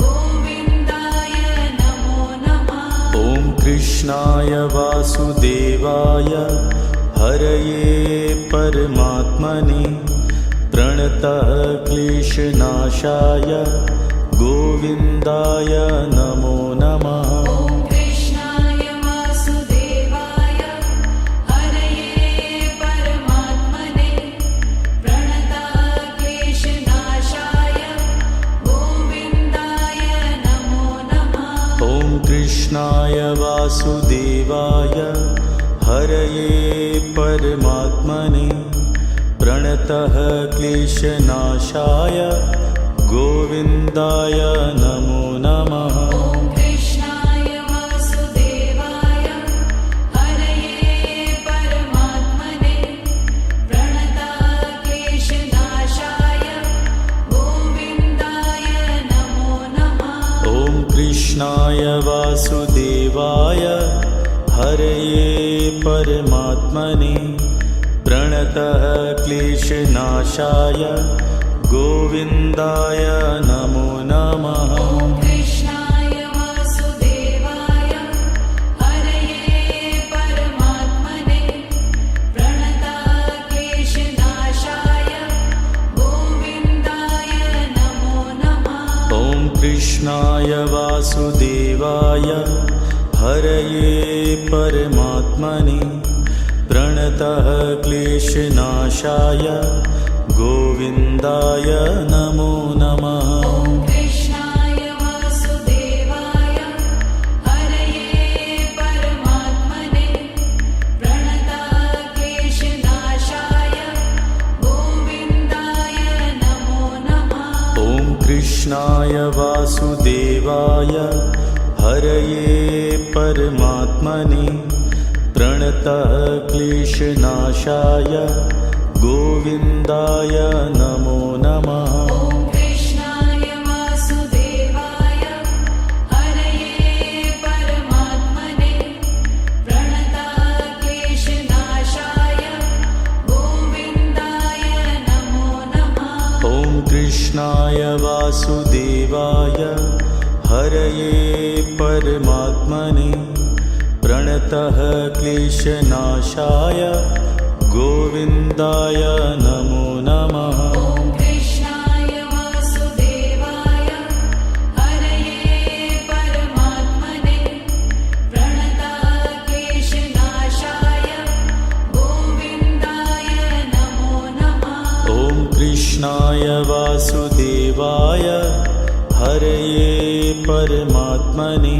B: गोविन्दाय नमो नमः।
A: ॐ कृष्णाय वासुदेवाय हरये परमात्मने प्रणतः क्लेशनाशाय गोविन्दाय नमो नमः।
B: ॐ कृष्णाय वासुदेवाय हरये परमात्मने प्रणतः क्लेशनाशाय गोविन्दाय नमो नमः।
A: ॐ कृष्णाय वासुदेवाय हरये परमात्मने प्रणतः क्लेशनाशाय गोविन्दाय नमो नमः।
B: ॐ कृष्णाय वासुदेवाय हरये परमात्मने प्रणतः क्लेशनाशाय गोविन्दाय नमो नमः।
A: ॐ कृष्णाय वासुदेवाय हरये परमात्मने प्रणतः क्लेशनाशाय गोविन्दाय नमो नमः।
B: ॐ कृष्णाय वासुदेवाय हरये परमात्मने प्रणतः क्लेशनाशाय गोविन्दाय नमो नमः।
A: ॐ कृष्णाय वासुदेवाय हरये परमात्मने प्रणतः क्लेशनाशाय गोविन्दाय नमो नमः।
B: ॐ कृष्णाय वासुदेवाय हरये परमात्मने प्रणतः क्लेशनाशाय गोविन्दाय नमो नमः।
A: ॐ कृष्णाय वासुदेवाय हरये परमात्मने प्रणतः क्लेशनाशाय गोविन्दाय नमो नमः।
B: ॐ कृष्णाय वासुदेवाय हरये परमात्मने प्रणतः क्लेशनाशाय गोविन्दाय नमो नमः।
A: ॐ कृष्णाय वासुदेवाय हरये परमात्मने प्रणतः क्लेशनाशाय गोविन्दाय नमो नमः।
B: ॐ कृष्णाय वासुदेवाय हरये परमात्मने प्रणतः क्लेशनाशाय गोविन्दाय नमो नमः।
A: ॐ कृष्णाय वासुदेवाय हरये परमात्मने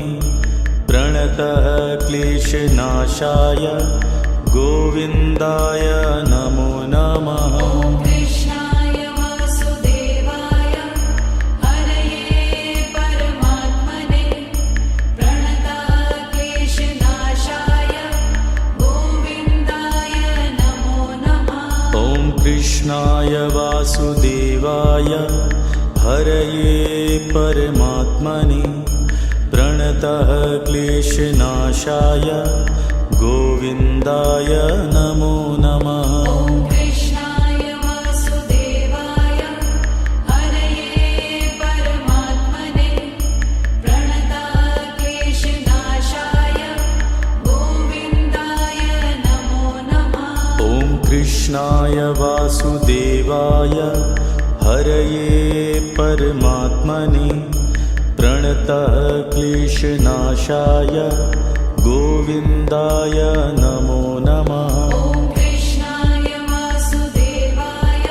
A: प्रणतः क्लेशनाशाय गोविन्दाय नमो नमः।
B: ॐ कृष्णाय वासुदेवाय हरये परमात्मने प्रणतः क्लेशनाशाय गोविन्दाय नमो नमः।
A: ॐ कृष्णाय वासुदेवाय हरये परमात्मने प्रणतः क्लेशनाशाय गोविन्दाय नमो नमः।
B: ॐ कृष्णाय वासुदेवाय हरये परमात्मने प्रणतः क्लेशनाशाय गोविन्दाय नमो नमः।
A: ॐ कृष्णाय वासुदेवाय हरये परमात्मने प्रणतः क्लेशनाशाय गोविन्दाय नमो नमः।
B: ॐ कृष्णाय वासुदेवाय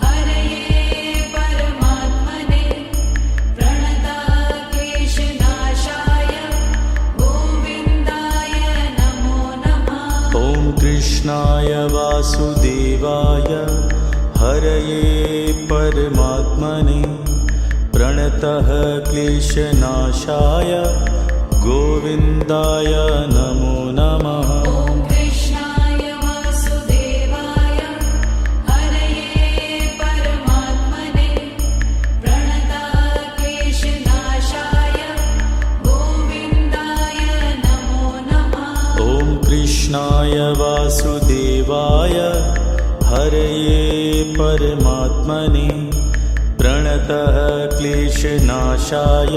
B: हरये परमात्मने प्रणतः क्लेशनाशाय गोविन्दाय नमो नमः।
A: ॐ कृष्णाय वासुदेवाय हरये परमात्मने प्रणतः क्लेशनाशाय गोविन्दाय नमो नमः।
B: ॐ कृष्णाय वासुदेवाय
A: हरये परमात्मने प्रणतः क्लेशनाशाय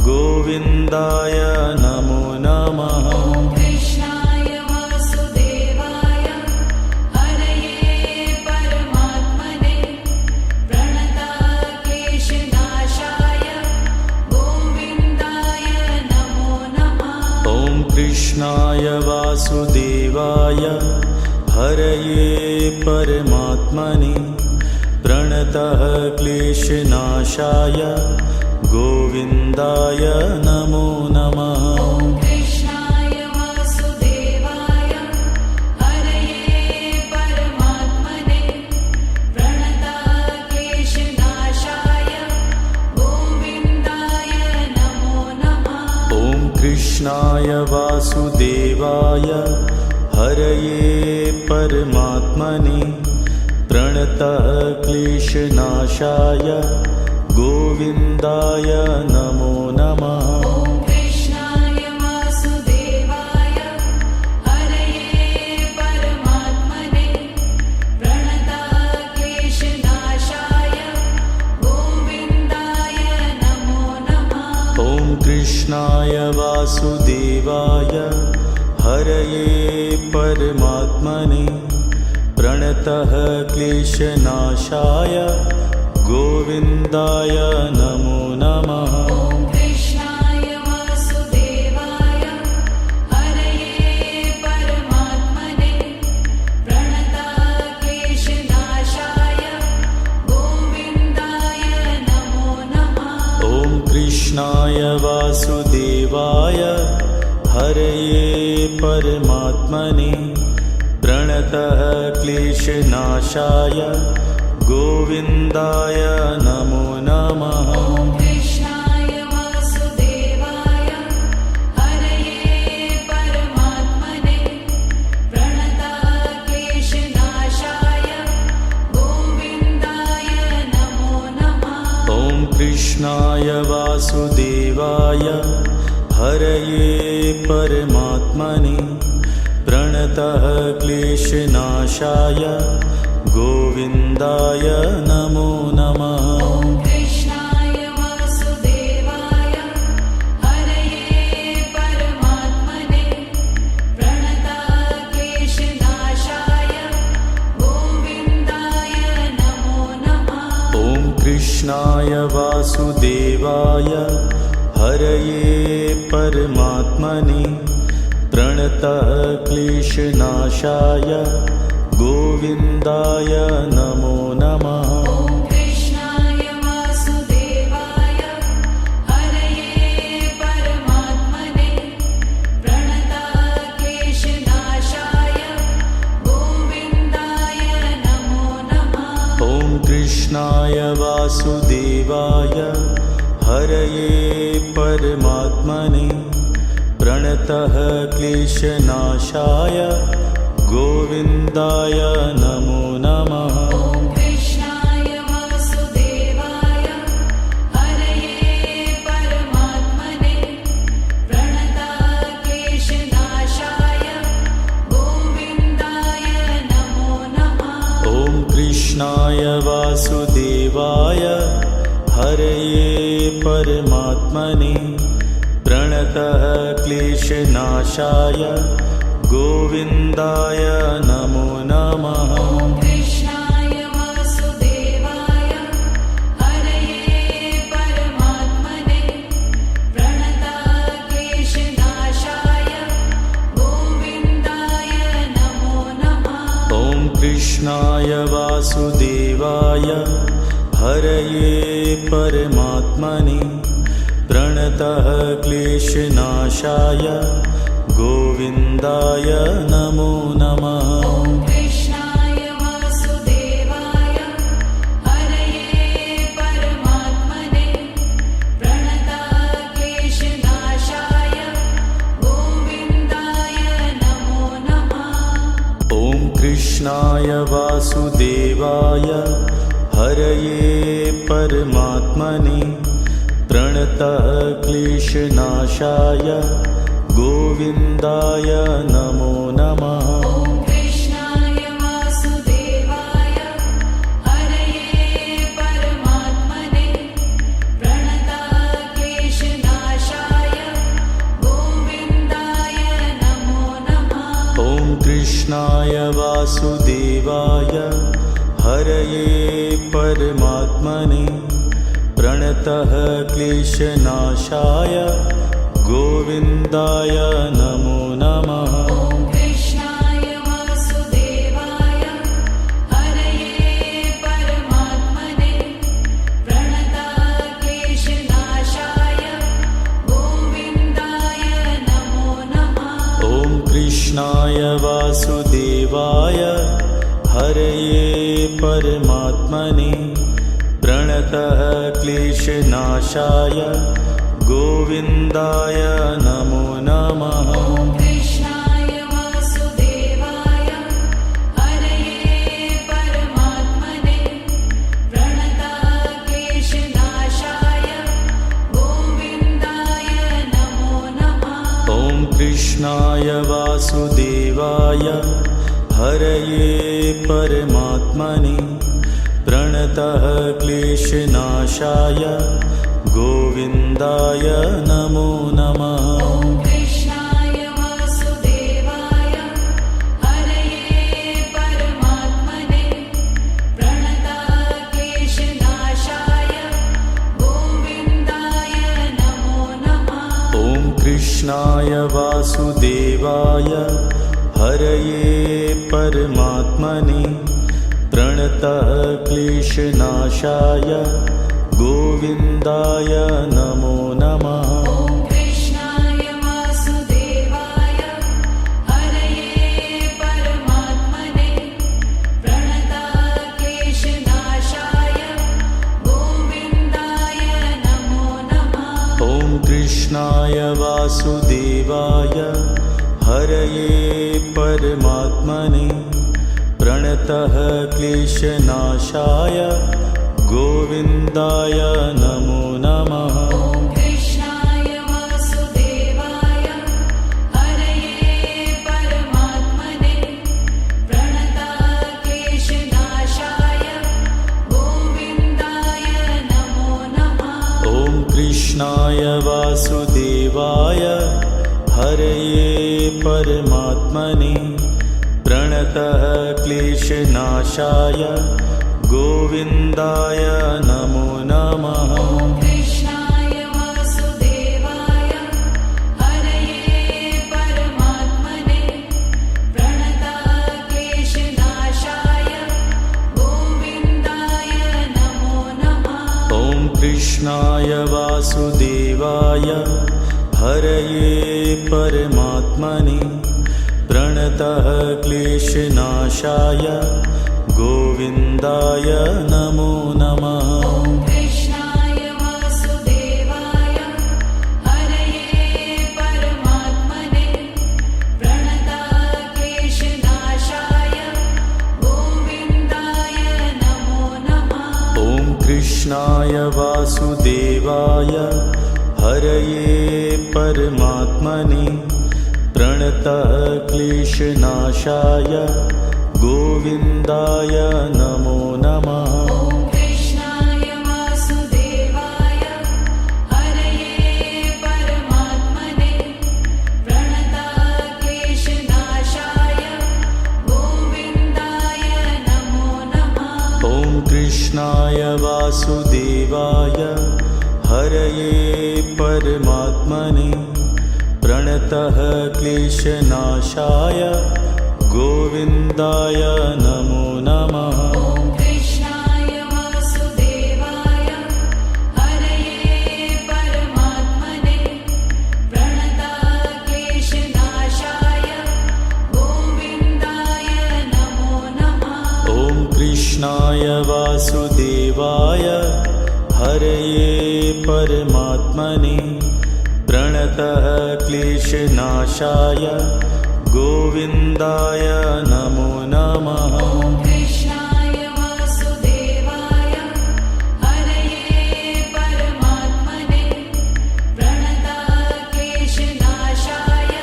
A: गोविन्दाय नमो नमः।
B: ॐ कृष्णाय वासुदेवाय हरये परमात्मने प्रणतः क्लेशनाशाय गोविन्दाय नमो नमः।
A: ॐ कृष्णाय वासुदेवाय हरये परमात्मने प्रणतः क्लेशनाशाय गोविन्दाय नमो नमः।
B: ॐ कृष्णाय वासुदेवाय हरये परमात्मने प्रणतः क्लेशनाशाय गोविन्दाय नमो नमः।
A: ॐ कृष्णाय वासुदेवाय हरये परमात्मने प्रणतः क्लेशनाशाय गोविन्दाय नमो नमः।
B: ॐ कृष्णाय वासुदेवाय हरये परमात्मने प्रणतः क्लेशनाशाय गोविन्दाय नमो नमः।
A: ॐ कृष्णाय वासुदेवाय हरये परमात्मने प्रणतः क्लेशनाशाय गोविन्दाय नमो नमः।
B: ॐ कृष्णाय वासुदेवाय हरये परमात्मने प्रणतः क्लेशनाशाय गोविन्दाय नमो नमः।
A: ॐ कृष्णाय वासुदेवाय हरये परमात्मने प्रणतः क्लेशनाशाय गोविन्दाय नमो नमः।
B: ॐ कृष्णाय वासुदेवाय हरये परमात्मने प्रणतः क्लेशनाशाय गोविन्दाय नमो नमः।
A: ॐ कृष्णाय वासुदेवाय हरये परमात्मने प्रणतः क्लेशनाशाय गोविन्दाय नमो नमः।
B: ॐ कृष्णाय वासुदेवाय हरये परमात्मने प्रणतः क्लेशनाशाय गोविन्दाय नमो नमः।
A: ॐ कृष्णाय वासुदेवाय हरये परमात्मने प्रणतः क्लेशनाशाय गोविन्दाय नमो नमः।
B: ॐ कृष्णाय वासुदेवाय हरये परमात्मने प्रणतः क्लेशनाशाय गोविन्दाय नमो नमः।
A: ॐ कृष्णाय वासुदेवाय हरये परमात्मने प्रणतः क्लेशनाशाय गोविन्दाय नमो नमः।
B: ॐ कृष्णाय वासुदेवाय हरये परमात्मने प्रणतः क्लेशनाशाय गोविन्दाय नमो नमः।
A: ॐ कृष्णाय वासुदेवाय हरये परमात्मने प्रणतः क्लेशनाशाय गोविन्दाय नमो नमः।
B: ॐ कृष्णाय वासुदेवाय हरये परमात्मने प्रणतः क्लेशनाशाय गोविन्दाय नमो नमः।
A: ॐ कृष्णाय वासुदेवाय हरये परमात्मने प्रणतः क्लेशनाशाय गोविन्दाय नमो नमः।
B: ॐ कृष्णाय वासुदेवाय हरये परमात्मने प्रणतः क्लेशनाशाय गोविन्दाय नमो नमः।
A: ॐ कृष्णाय वासुदेवाय हरये परमात्मने प्रणतः क्लेशनाशाय गोविन्दाय नमो नमः।
B: ॐ कृष्णाय वासुदेवाय
A: वासुदेवाय हरये परमात्मने प्रणतः क्लेशनाशाय गोविन्दाय नमो नमः।
B: ॐ कृष्णाय वासुदेवाय हरये परमात्मने प्रणतः क्लेशनाशाय गोविन्दाय नमो नमः।
A: ॐ कृष्णाय वासुदेवाय हरये परमात्मने प्रणतः क्लेशनाशाय गोविन्दाय नमो नमः।
B: ॐ कृष्णाय वासुदेवाय हरये परमात्मने प्रणतः क्लेशनाशाय गोविन्दाय नमो नमः।
A: ॐ कृष्णाय वासुदेवाय हरये परमात्मने प्रणतः क्लेशनाशाय गोविन्दाय नमो नमः।
B: ॐ कृष्णाय वासुदेवाय हरये परमात्मने प्रणतः क्लेशनाशाय गोविन्दाय नमो नमः।
A: ॐ कृष्णाय वासुदेवाय हरये परमात्मने प्रणतः क्लेशनाशाय गोविन्दाय नमो नमः।
B: ॐ कृष्णाय वासुदेवाय हरये परमात्मने प्रणतः क्लेशनाशाय गोविन्दाय नमो नमः।
A: ॐ कृष्णाय वासुदेवाय हरये परमात्मने प्रणतः क्लेशनाशाय गोविन्दाय नमो नमः।
B: ॐ कृष्णाय वासुदेवाय हरये परमात्मने प्रणतः क्लेशनाशाय गोविन्दाय नमो नमः।
A: ॐ कृष्णाय वासुदेवाय हरये परमात्मने प्रणतः क्लेशनाशाय गोविन्दाय नमो नमः।
B: ॐ कृष्णाय वासुदेवाय हरये परमात्मने प्रणतः क्लेशनाशाय गोविन्दाय नमो नमः।
A: ॐ कृष्णाय वासुदेवाय हरये परमात्मने प्रणतः क्लेशनाशाय गोविन्दाय नमो नमः।
B: ॐ कृष्णाय वासुदेवाय हरये परमात्मने प्रणतः क्लेशनाशाय गोविन्दाय नमो नमः।
A: ॐ कृष्णाय वासुदेवाय हरये परमात्मने प्रणतः क्लेशनाशाय गोविन्दाय नमो नमः।
B: ॐ कृष्णाय वासुदेवाय हरये परमात्मने प्रणतः क्लेशनाशाय गोविन्दाय नमो नमः।
A: ॐ कृष्णाय वासुदेवाय हरये परमात्मने प्रणतः क्लेशनाशाय गोविन्दाय नमो नमः।
B: ॐ कृष्णाय वासुदेवाय हरये परमात्मने प्रणतः क्लेशनाशाय गोविन्दाय नमो नमः।
A: ॐ कृष्णाय वासुदेवाय हरये परमात्मने प्रणतः क्लेशनाशाय गोविन्दाय नमो नमः।
B: ॐ कृष्णाय वासुदेवाय हरये परमात्मने प्रणतः क्लेशनाशाय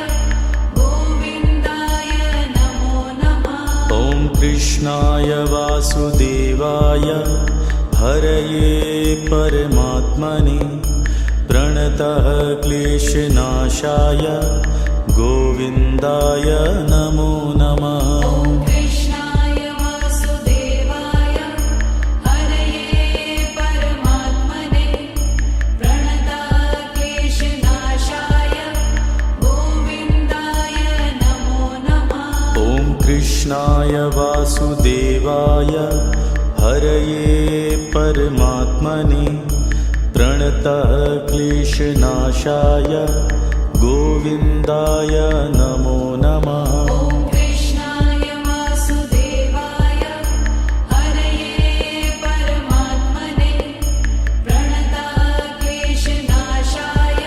B: गोविन्दाय नमो नमः।
A: ॐ कृष्णाय वासुदेवाय हरये परमात्मने प्रणतः क्लेशनाशाय गोविन्दाय नमो नमः।
B: ॐ कृष्णाय
A: कृष्णाय वासुदेवाय हरये परमात्मने प्रणतः क्लेशनाशाय गोविन्दाय नमो नमः।
B: ॐ कृष्णाय वासुदेवाय हरये परमात्मने प्रणतः क्लेशनाशाय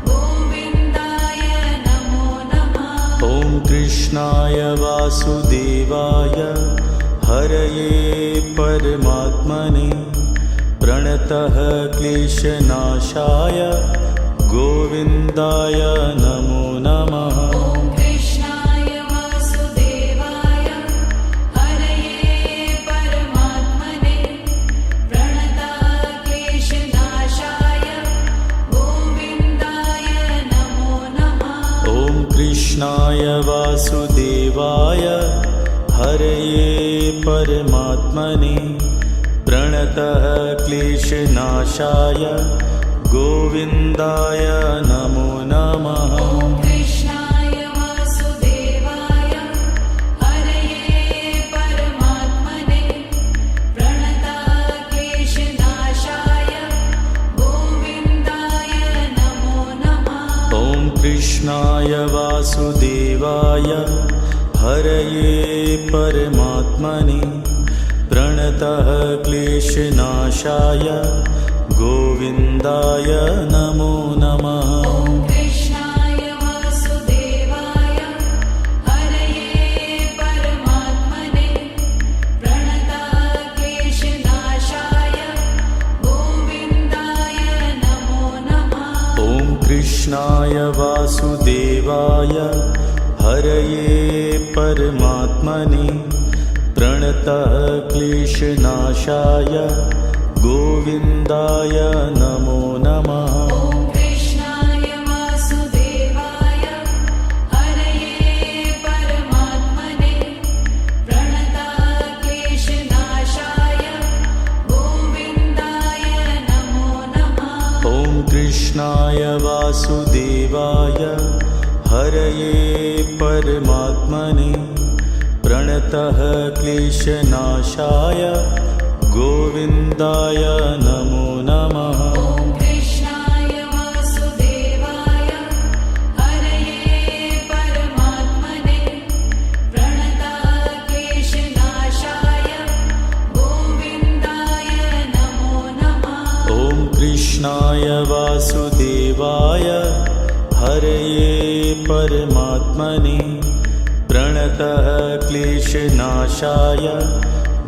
B: गोविन्दाय नमो नमः।
A: ॐ कृष्णाय वासुदेवाय हरये परमात्मने प्रणतः क्लेशनाशाय गोविन्दाय नमो नमः।
B: ॐ कृष्णाय वासुदेवाय हरये परमात्मने प्रणतः क्लेशनाशाय गोविन्दाय नमो नमः।
A: ॐ कृष्णाय वासुदेवाय हरये परमात्मने प्रणतः क्लेशनाशाय गोविन्दाय नमो नमः।
B: ॐ कृष्णाय वासुदेवाय हरये परमात्मने प्रणतः क्लेशनाशाय गोविन्दाय नमो नमः।
A: ॐ कृष्णाय वासुदेवाय हरये परमात्मने प्रणतः क्लेशनाशाय गोविन्दाय नमो नमः।
B: ॐ कृष्णाय वासुदेवाय हरये परमात्मने प्रणतः क्लेशनाशाय गोविन्दाय नमो नमः।
A: ॐ कृष्णाय वासुदेवाय हरये परमात्मने प्रणतः क्लेशनाशाय गोविन्दाय नमो नमः।
B: ॐ कृष्णाय वासुदेवाय हरये परमात्मने प्रणतः क्लेशनाशाय गोविन्दाय नमो नमः।
A: ॐ कृष्णाय वासुदेवाय हरये परमात्मने प्रणतः क्लेशनाशाय गोविन्दाय नमो नमः।
B: ॐ कृष्णाय वासुदेवाय हरये परमात्मने प्रणतः क्लेशनाशाय गोविन्दाय नमो नमः।
A: ॐ कृष्णाय वासुदेवाय हरये परमात्मने प्रणतः क्लेशनाशाय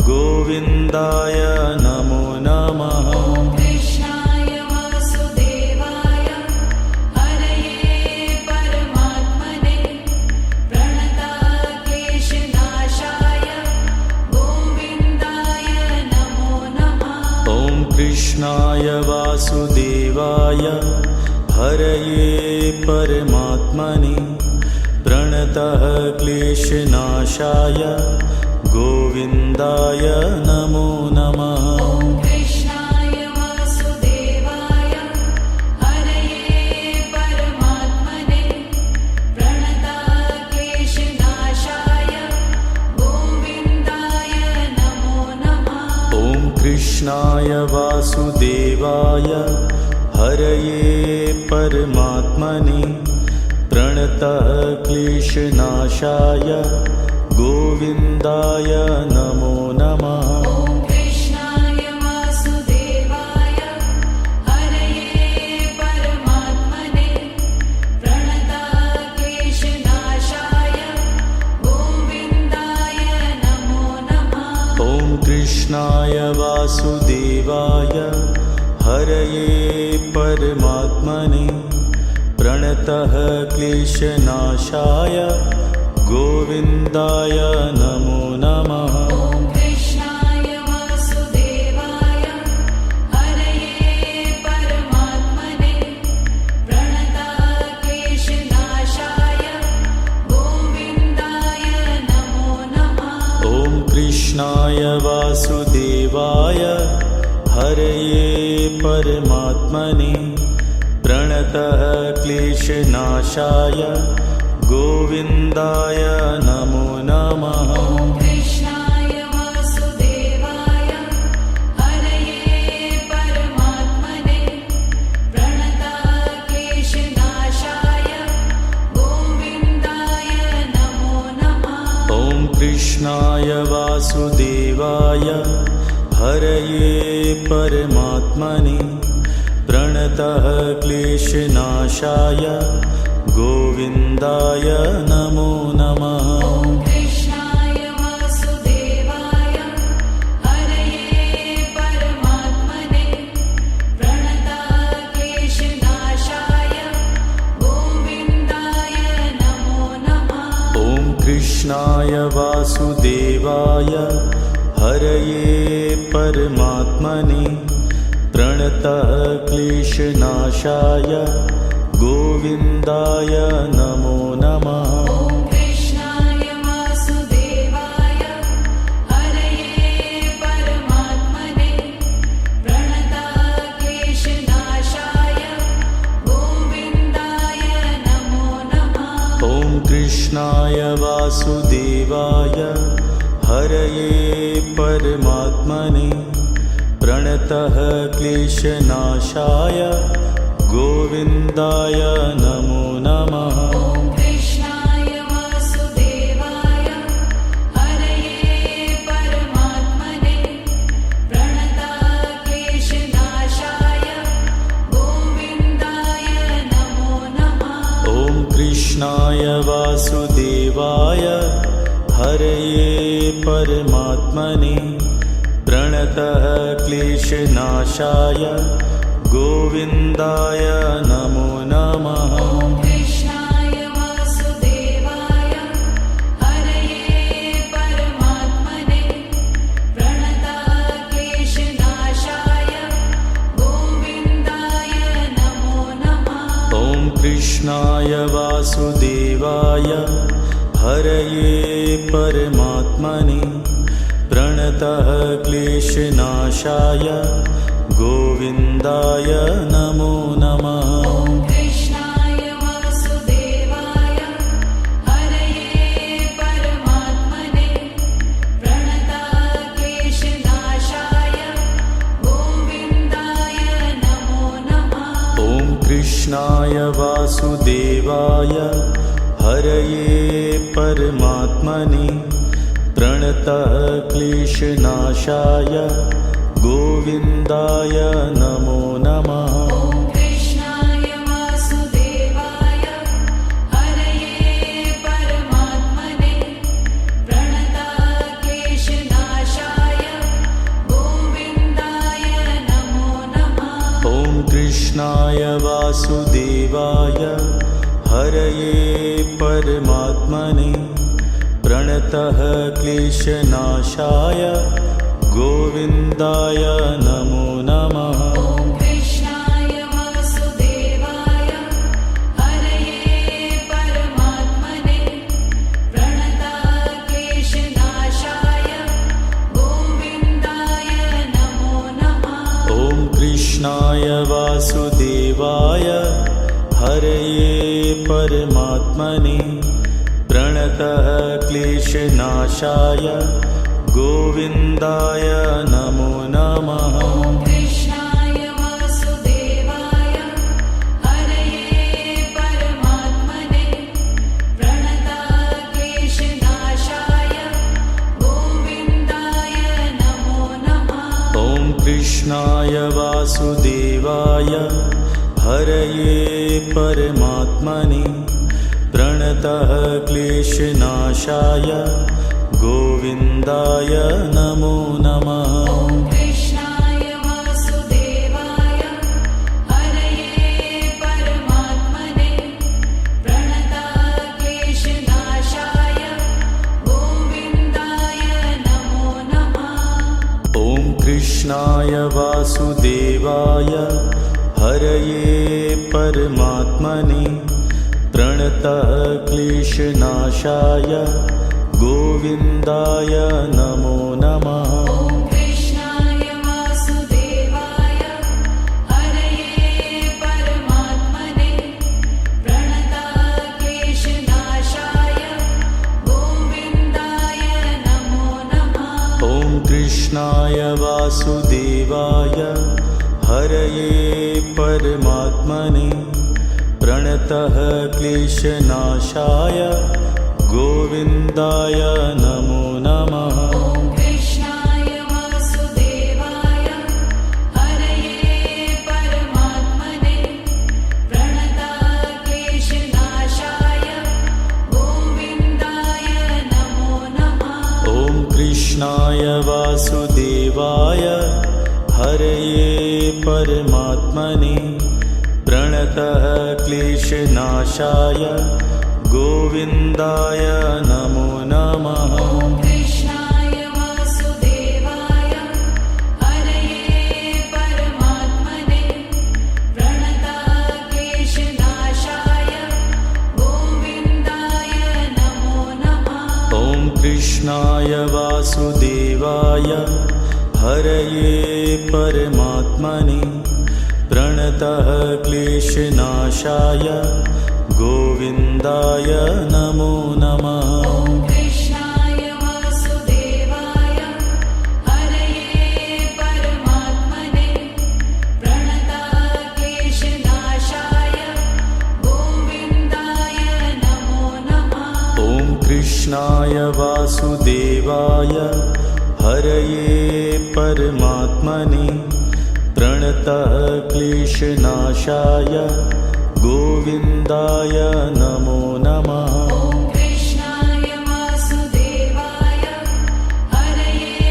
A: गोविन्दाय नमो नमः।
B: ॐ कृष्णाय वासुदेवाय हरये परमात्मने प्रणतः क्लेशनाशाय गोविन्दाय नमो नमः।
A: ॐ कृष्णाय वासुदेवाय हरये परमात्मने प्रणतः क्लेशनाशाय गोविन्दाय नमो नमः।
B: ॐ कृष्णाय वासुदेवाय हरये परमात्मने प्रणतः क्लेशनाशाय गोविन्दाय नमो नमः।
A: ॐ कृष्णाय वासुदेवाय हरये परमात्मने प्रणतः क्लेशनाशाय गोविन्दाय नमो नमः।
B: ॐ कृष्णाय वासुदेवाय हरये परमात्मने प्रणतः क्लेशनाशाय गोविन्दाय नमो नमः।
A: ॐ कृष्णाय वासुदेवाय हरये परमात्मने प्रणतः क्लेशनाशाय गोविन्दाय नमो नमः।
B: ॐ कृष्णाय वासुदेवाय हरये परमात्मने प्रणतः क्लेशनाशाय गोविन्दाय नमो नमः।
A: ॐ कृष्णाय वासुदेवाय हरये परमात्मने प्रणतः क्लेशनाशाय गोविन्दाय नमो नमः।
B: ॐ कृष्णाय वासुदेवाय हरये परमात्मने प्रणतक्लेशनाशाय गोविन्दाय नमो नमः।
A: ॐ कृष्णाय वासुदेवाय हरये परमात्मने प्रणतः क्लेशनाशाय गोविन्दाय नमो नमः।
B: ॐ कृष्णाय वासुदेवाय हरये परमात्मने प्रणतक्लेशनाशाय गोविन्दाय नमो नमः।
A: ॐ कृष्णाय वासुदेवाय हरये परमात्मने प्रणतः क्लेशनाशाय गोविन्दाय नमो नमः।
B: ॐ कृष्णाय वासुदेवाय हरये परमात्मने प्रणतक्लेशनाशाय गोविन्दाय नमो नमः।
A: ॐ कृष्णाय वासुदेवाय हरये परमात्मने प्रणतः क्लेशनाशाय गोविन्दाय नमो नमः।
B: ॐ कृष्णाय वासुदेवाय हरये परमात्मने प्रणतक्लेशनाशाय गोविन्दाय नमो नमः।
A: ॐ कृष्णाय वासुदेवाय हरये परमात्मने प्रणतः क्लेशनाशाय गोविन्दाय नमो नमः।
B: ॐ कृष्णाय वासुदेवाय हरये परमात्मने प्रणतक्लेशनाशाय गोविन्दाय नमो नमः।
A: ॐ कृष्णाय वासुदेवाय हरये परमात्मने प्रणतः क्लेशनाशाय गोविन्दाय नमो नमः।
B: ॐ कृष्णाय वासुदेवाय हरये परमात्मने प्रणतक्लेशनाशाय गोविन्दाय नमो नमः।
A: ॐ कृष्णाय वासुदेवाय हरये परमात्मने प्रणतः क्लेशनाशाय गोविन्दाय नमो नमः।
B: ॐ कृष्णाय वासुदेवाय हरये परमात्मने प्रणतक्लेशनाशाय गोविन्दाय नमो नमः।
A: ॐ कृष्णाय वासुदेवाय हरये परमात्मने प्रणतः क्लेशनाशाय गोविन्दाय नमो नमः।
B: ॐ कृष्णाय वासुदेवाय हरये परमात्मने प्रणतक्लेशनाशाय गोविन्दाय नमो नमः।
A: ॐ कृष्णाय वासुदेवाय हरये परमात्मने प्रणतः क्लेशनाशाय गोविन्दाय नमो नमः।
B: ॐ कृष्णाय वासुदेवाय हरये परमात्मने प्रणतक्लेशनाशाय गोविन्दाय नमो नमः।
A: ॐ कृष्णाय वासुदेवाय हरये परमात्मने प्रणतः क्लेशनाशाय गोविन्दाय नमो नमः।
B: ॐ कृष्णाय वासुदेवाय हरये परमात्मने प्रणतक्लेशनाशाय गोविन्दाय नमो नमः।
A: ॐ कृष्णाय वासुदेवाय हरये परमात्मने प्रणतः क्लेशनाशाय गोविन्दाय नमो नमः।
B: ॐ कृष्णाय वासुदेवाय हरये परमात्मने प्रणतक्लेशनाशाय
A: कृष्णाय वासुदेवाय हरये परमात्मने प्रणतः क्लेशनाशाय गोविन्दाय नमो नमः।
B: ॐ कृष्णाय वासुदेवाय हरये परमात्मने प्रणतः क्लेशनाशाय गोविन्दाय नमो नमः।
A: ॐ कृष्णाय वासुदेवाय हरये परमात्मने प्रणतः क्लेशनाशाय गोविन्दाय नमो नमः।
B: ॐ कृष्णाय वासुदेवाय हरये परमात्मने प्रणतः क्लेशनाशाय गोविन्दाय नमो नमः।
A: ॐ कृष्णाय वासुदेवाय हरये परमात्मने प्रणतः क्लेशनाशाय गोविन्दाय नमो नमः।
B: ॐ कृष्णाय वासुदेवाय हरये परमात्मने प्रणतः क्लेशनाशाय गोविन्दाय नमो नमः।
A: ॐ कृष्णाय वासुदेवाय हरये परमात्मने प्रणतः क्लेशनाशाय गोविन्दाय नमो नमः।
B: ॐ कृष्णाय वासुदेवाय हरये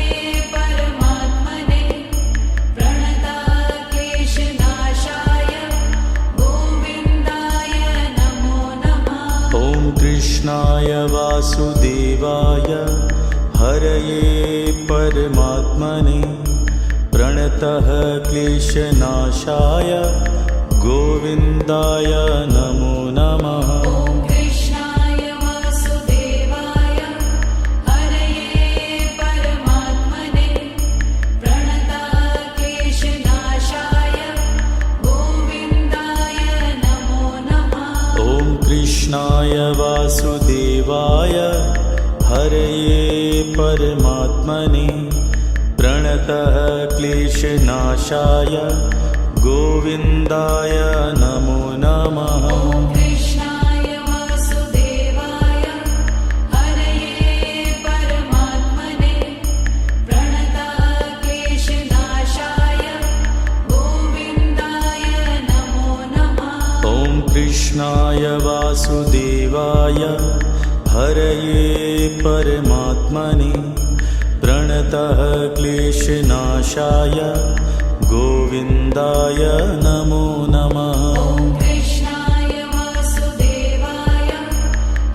B: परमात्मने प्रणतः क्लेशनाशाय गोविन्दाय नमो नमः।
A: ॐ कृष्णाय वासुदेवाय हरये परमात्मने प्रणतः क्लेशनाशाय गोविन्दाय नमो नमः।
B: ॐ कृष्णाय वासुदेवाय हरये परमात्मने प्रणतः क्लेशनाशाय गोविन्दाय नमो नमः।
A: ॐ कृष्णाय वासुदेवाय हरये परमात्मने प्रणतः क्लेशनाशाय गोविन्दाय नमो नमः।
B: ॐ कृष्णाय वासुदेवाय हरये परमात्मने प्रणतः क्लेशनाशाय गोविन्दाय नमो नमः।
A: ॐ कृष्णाय वासुदेवाय हरये परमात्मने प्रणतः क्लेशनाशाय गोविन्दाय नमो नमः।
B: ॐ कृष्णाय वासुदेवाय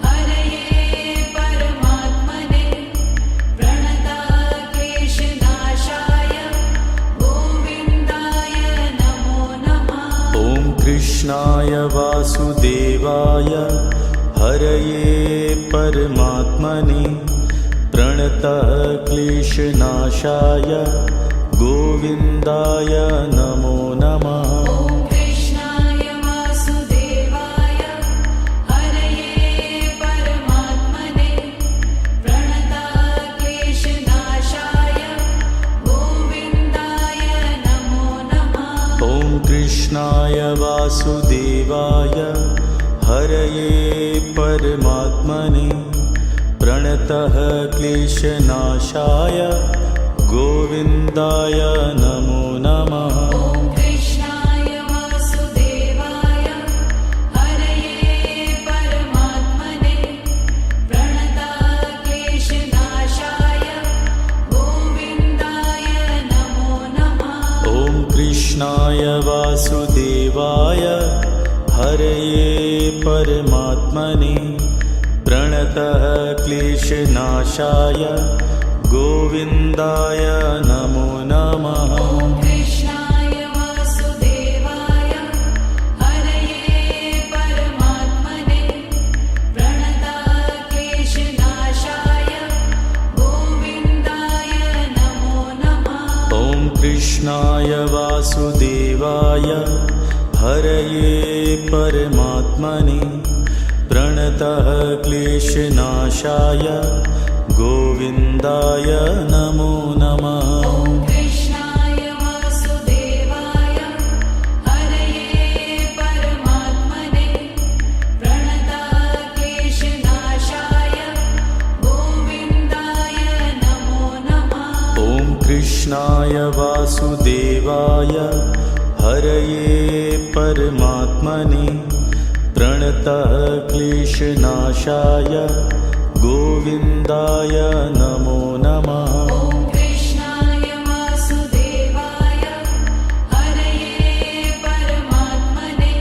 B: हरये परमात्मने प्रणतः क्लेशनाशाय गोविन्दाय नमो नमः।
A: ॐ कृष्णाय वासुदेवाय हरये परमात्मने प्रणतः क्लेशनाशाय गोविन्दाय नमो नमः।
B: ॐ कृष्णाय वासुदेवाय हरये परमात्मने प्रणतः क्लेशनाशाय गोविन्दाय नमो नमः।
A: ॐ कृष्णाय वासुदेवाय हरये परमात्मने प्रणतः क्लेशनाशाय गोविन्दाय नमो नमः।
B: ॐ कृष्णाय वासुदेवाय हरये परमात्मने प्रणतः क्लेशनाशाय गोविन्दाय नमो नमः।
A: ॐ कृष्णाय वासुदेवाय हरये परमात्मने प्रणतः क्लेशनाशाय गोविन्दाय नमो नमः।
B: ॐ कृष्णाय वासुदेवाय हरये परमात्मने प्रणतः क्लेशनाशाय गोविन्दाय नमो नमः।
A: ॐ कृष्णाय वासुदेवाय हरये परमात्मने प्रणतः क्लेशनाशाय गोविन्दाय नमो नमः।
B: ॐ
A: वासुदेवाय हरये परमात्मने प्रणतः क्लेशनाशाय गोविन्दाय नमो नमः।
B: ॐ कृष्णाय वासुदेवाय हरये परमात्मने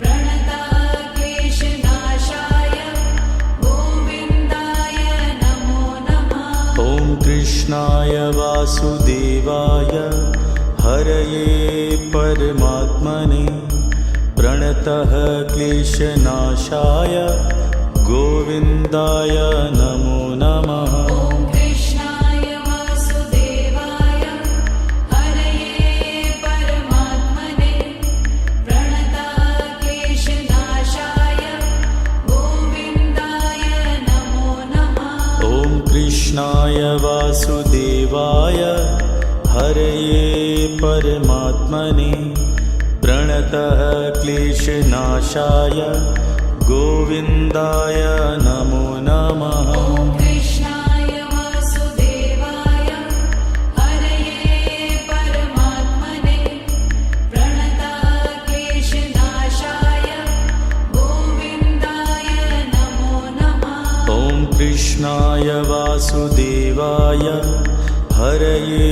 B: प्रणतः क्लेशनाशाय गोविन्दाय नमो नमः।
A: ॐ कृष्णाय वासुदेवाय हरये परमात्मने प्रणतः क्लेशनाशाय गोविन्दाय नमो नमः।
B: ॐ कृष्णाय वासुदेवाय हरये परमात्मने प्रणतः क्लेशनाशाय गोविन्दाय नमो नमः।
A: ॐ कृष्णाय वासुदेवाय हरये परमात्मने प्रणतः क्लेशनाशाय गोविन्दाय नमो नमः।
B: ॐ कृष्णाय वासुदेवाय हरये परमात्मने प्रणतः क्लेशनाशाय गोविन्दाय नमो नमः।
A: ॐ कृष्णाय वासुदेवाय हरये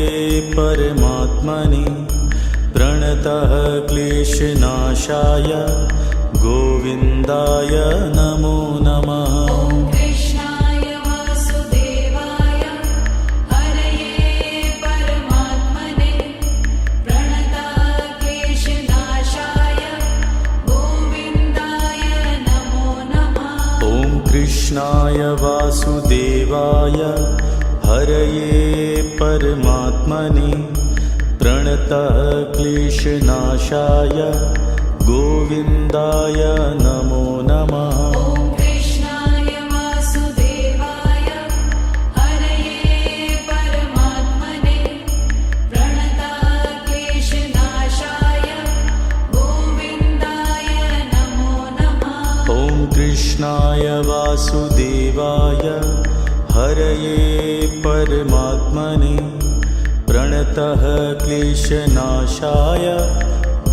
A: परमात्मने प्रणतः क्लेशनाशाय गोविन्दाय नमो नमः।
B: ॐ कृष्णाय वासुदेवाय हरये परमात्मने प्रणतः क्लेशनाशाय गोविन्दाय नमो नमः।
A: ॐ कृष्णाय वासुदेवाय हरये परमात्मने प्रणतः क्लेशनाशाय गोविन्दाय नमो नमः।
B: ॐ कृष्णाय वासुदेवाय हरये परमात्मने प्रणतः क्लेशनाशाय गोविन्दाय नमो नमः।
A: ॐ कृष्णाय वासुदेवाय हरये परमात्मने प्रणतः क्लेशनाशाय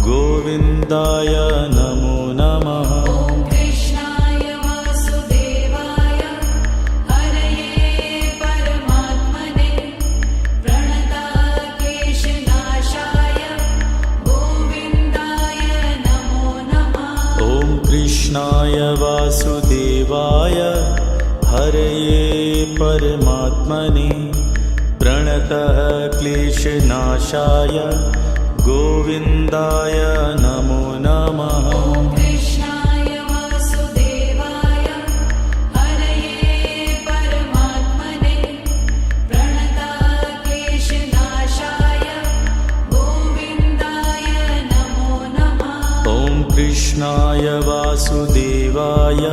A: गोविन्दाय नमो नमः।
B: ॐ कृष्णाय वासुदेवाय हरये परमात्मने प्रणतः क्लेशनाशाय गोविन्दाय नमो नमः।
A: ॐ कृष्णाय वासुदेवाय हरये परमात्मने प्रणतः क्लेशनाशाय गोविन्दाय नमो नमः।
B: ॐ कृष्णाय वासुदेवाय हरये परमात्मने प्रणतः क्लेशनाशाय गोविन्दाय नमो नमः।
A: ॐ कृष्णाय वासुदेवाय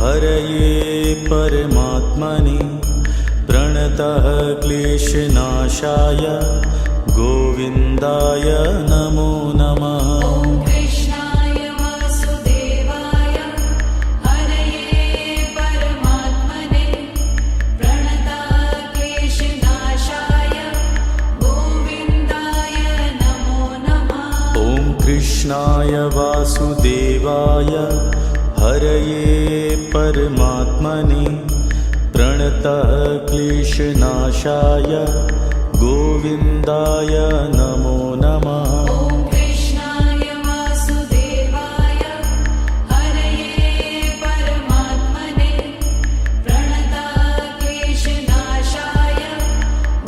A: हरये परमात्मने प्रणतः क्लेशनाशाय गोविन्दाय नमो नमः।
B: ॐ कृष्णाय वासुदेवाय हरये परमात्मने प्रणतः क्लेशनाशाय गोविन्दाय नमो नमः।
A: ॐ कृष्णाय वासुदेवाय हरये परमात्मने प्रणतः क्लेशनाशाय गोविन्दाय नमो नमः।
B: ॐ कृष्णाय वासुदेवाय हरये परमात्मने प्रणतः क्लेशनाशाय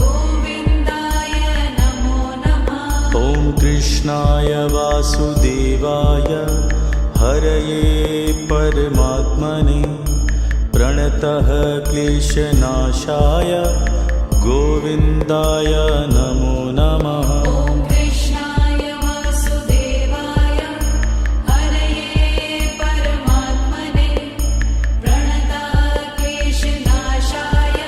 B: गोविन्दाय नमो नमः।
A: ॐ कृष्णाय वासुदेवाय हरये परमात्मने प्रणतः क्लेशनाशाय गोविन्दाय नमो नमः।
B: ॐ कृष्णाय वासुदेवाय हरये परमात्मने प्रणतः क्लेशनाशाय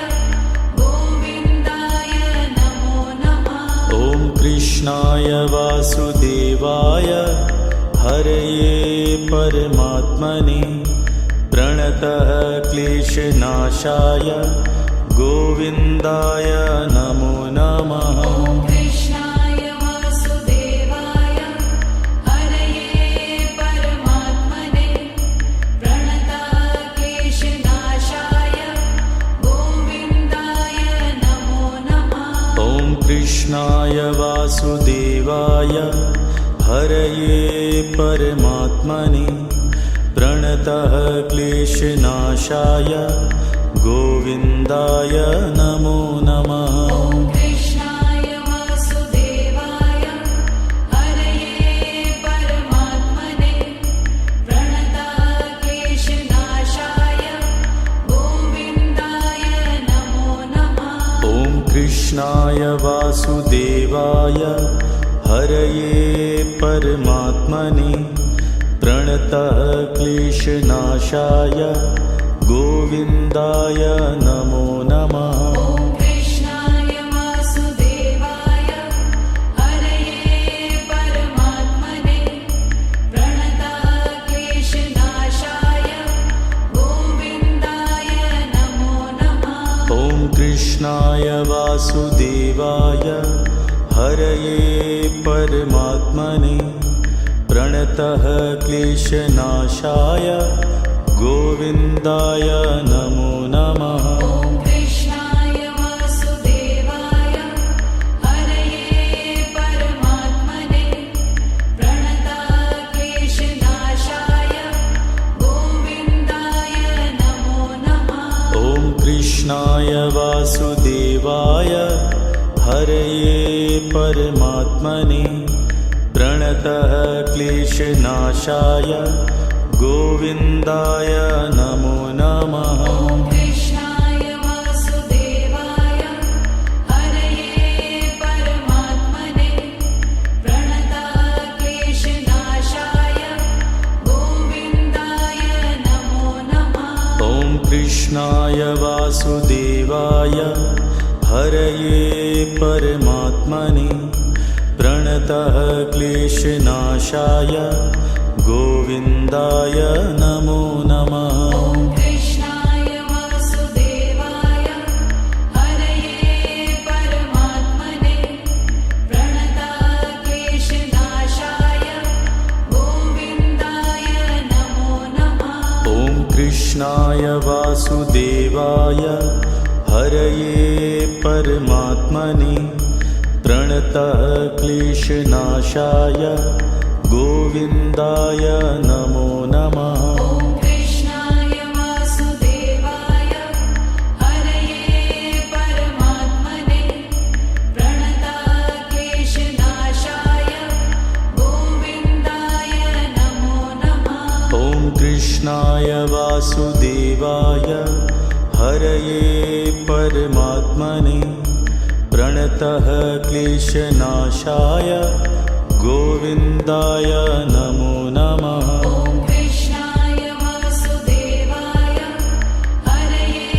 B: गोविन्दाय नमो नमः।
A: ॐ कृष्णाय वासुदेवाय हरये परमात्मने प्रणतः क्लेशनाशाय गोविन्दाय नमो नमः।
B: ॐ कृष्णाय
A: वासुदेवाय हरये परमात्मने प्रणतः क्लेशनाशाय गोविन्दाय नमो नमः।
B: ॐ कृष्णाय वासुदेवाय हरये परमात्मने प्रणतः क्लेशनाशाय गोविन्दाय नमो नमः।
A: ॐ कृष्णाय वासुदेवाय हरये परमात्मने प्रणतः क्लेशनाशाय गोविन्दाय नमो नमः।
B: ॐ कृष्णाय वासुदेवाय हरये परमात्मने प्रणतः क्लेशनाशाय गोविन्दाय नमो नमः।
A: ॐ कृष्णाय वासुदेवाय हरये परमात्मने प्रणतः क्लेशनाशाय गोविन्दाय नमो नमः।
B: ॐ कृष्णाय वासुदेवाय हरये परमात्मने प्रणतः क्लेशनाशाय गोविन्दाय नमो नमः।
A: ॐ कृष्णाय वासुदेवाय हरये परमात्मने प्रणतः क्लेशनाशाय गोविन्दाय नमो नमः।
B: ॐ कृष्णाय वासुदेवाय हरये परमात्मने प्रणतः क्लेशनाशाय गोविन्दाय नमो नमः।
A: ॐ कृष्णाय वासुदेवाय हरये परमात्मने प्रणतः क्लेशनाशाय गोविन्दाय नमो नमः।
B: ॐ कृष्णाय वासुदेवाय हरये परमात्मने प्रणतः क्लेशनाशाय गोविन्दाय नमो नमः।
A: ॐ कृष्णाय वासुदेवाय हरये परमात्मने प्रणतः क्लेशनाशाय गोविन्दाय नमो नमः।
B: ॐ कृष्णाय वासुदेवाय हरये परमात्मने प्रणतः क्लेशनाशाय गोविन्दाय नमो नमः।
A: ॐ कृष्णाय वासुदेवाय हरये परमात्मने प्रणतः क्लेशनाशाय गोविन्दाय नमो नमः।
B: ॐ कृष्णाय वासुदेवाय हरये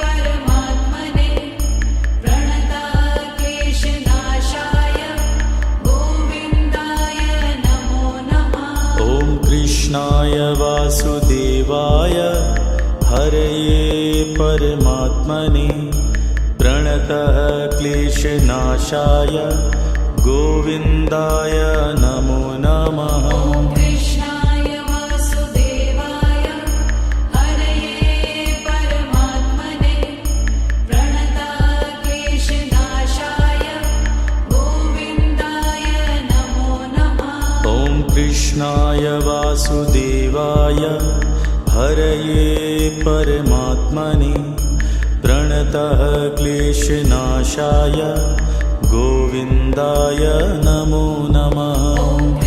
B: परमात्मने प्रणतः क्लेशनाशाय गोविन्दाय नमो नमः।
A: ॐ कृष्णाय वासुदेवाय हरये परमात्मने प्रणतः क्लेशनाशाय गोविन्दाय नमो नमः।
B: ॐ कृष्णाय वासुदेवाय हरये परमात्मने प्रणतः क्लेशनाशाय गोविन्दाय नमो नमः।
A: ॐ कृष्णाय वासुदेवाय हरये परमात्मने प्रणतः क्लेशनाशाय गोविन्दाय नमो नमः।
B: ॐ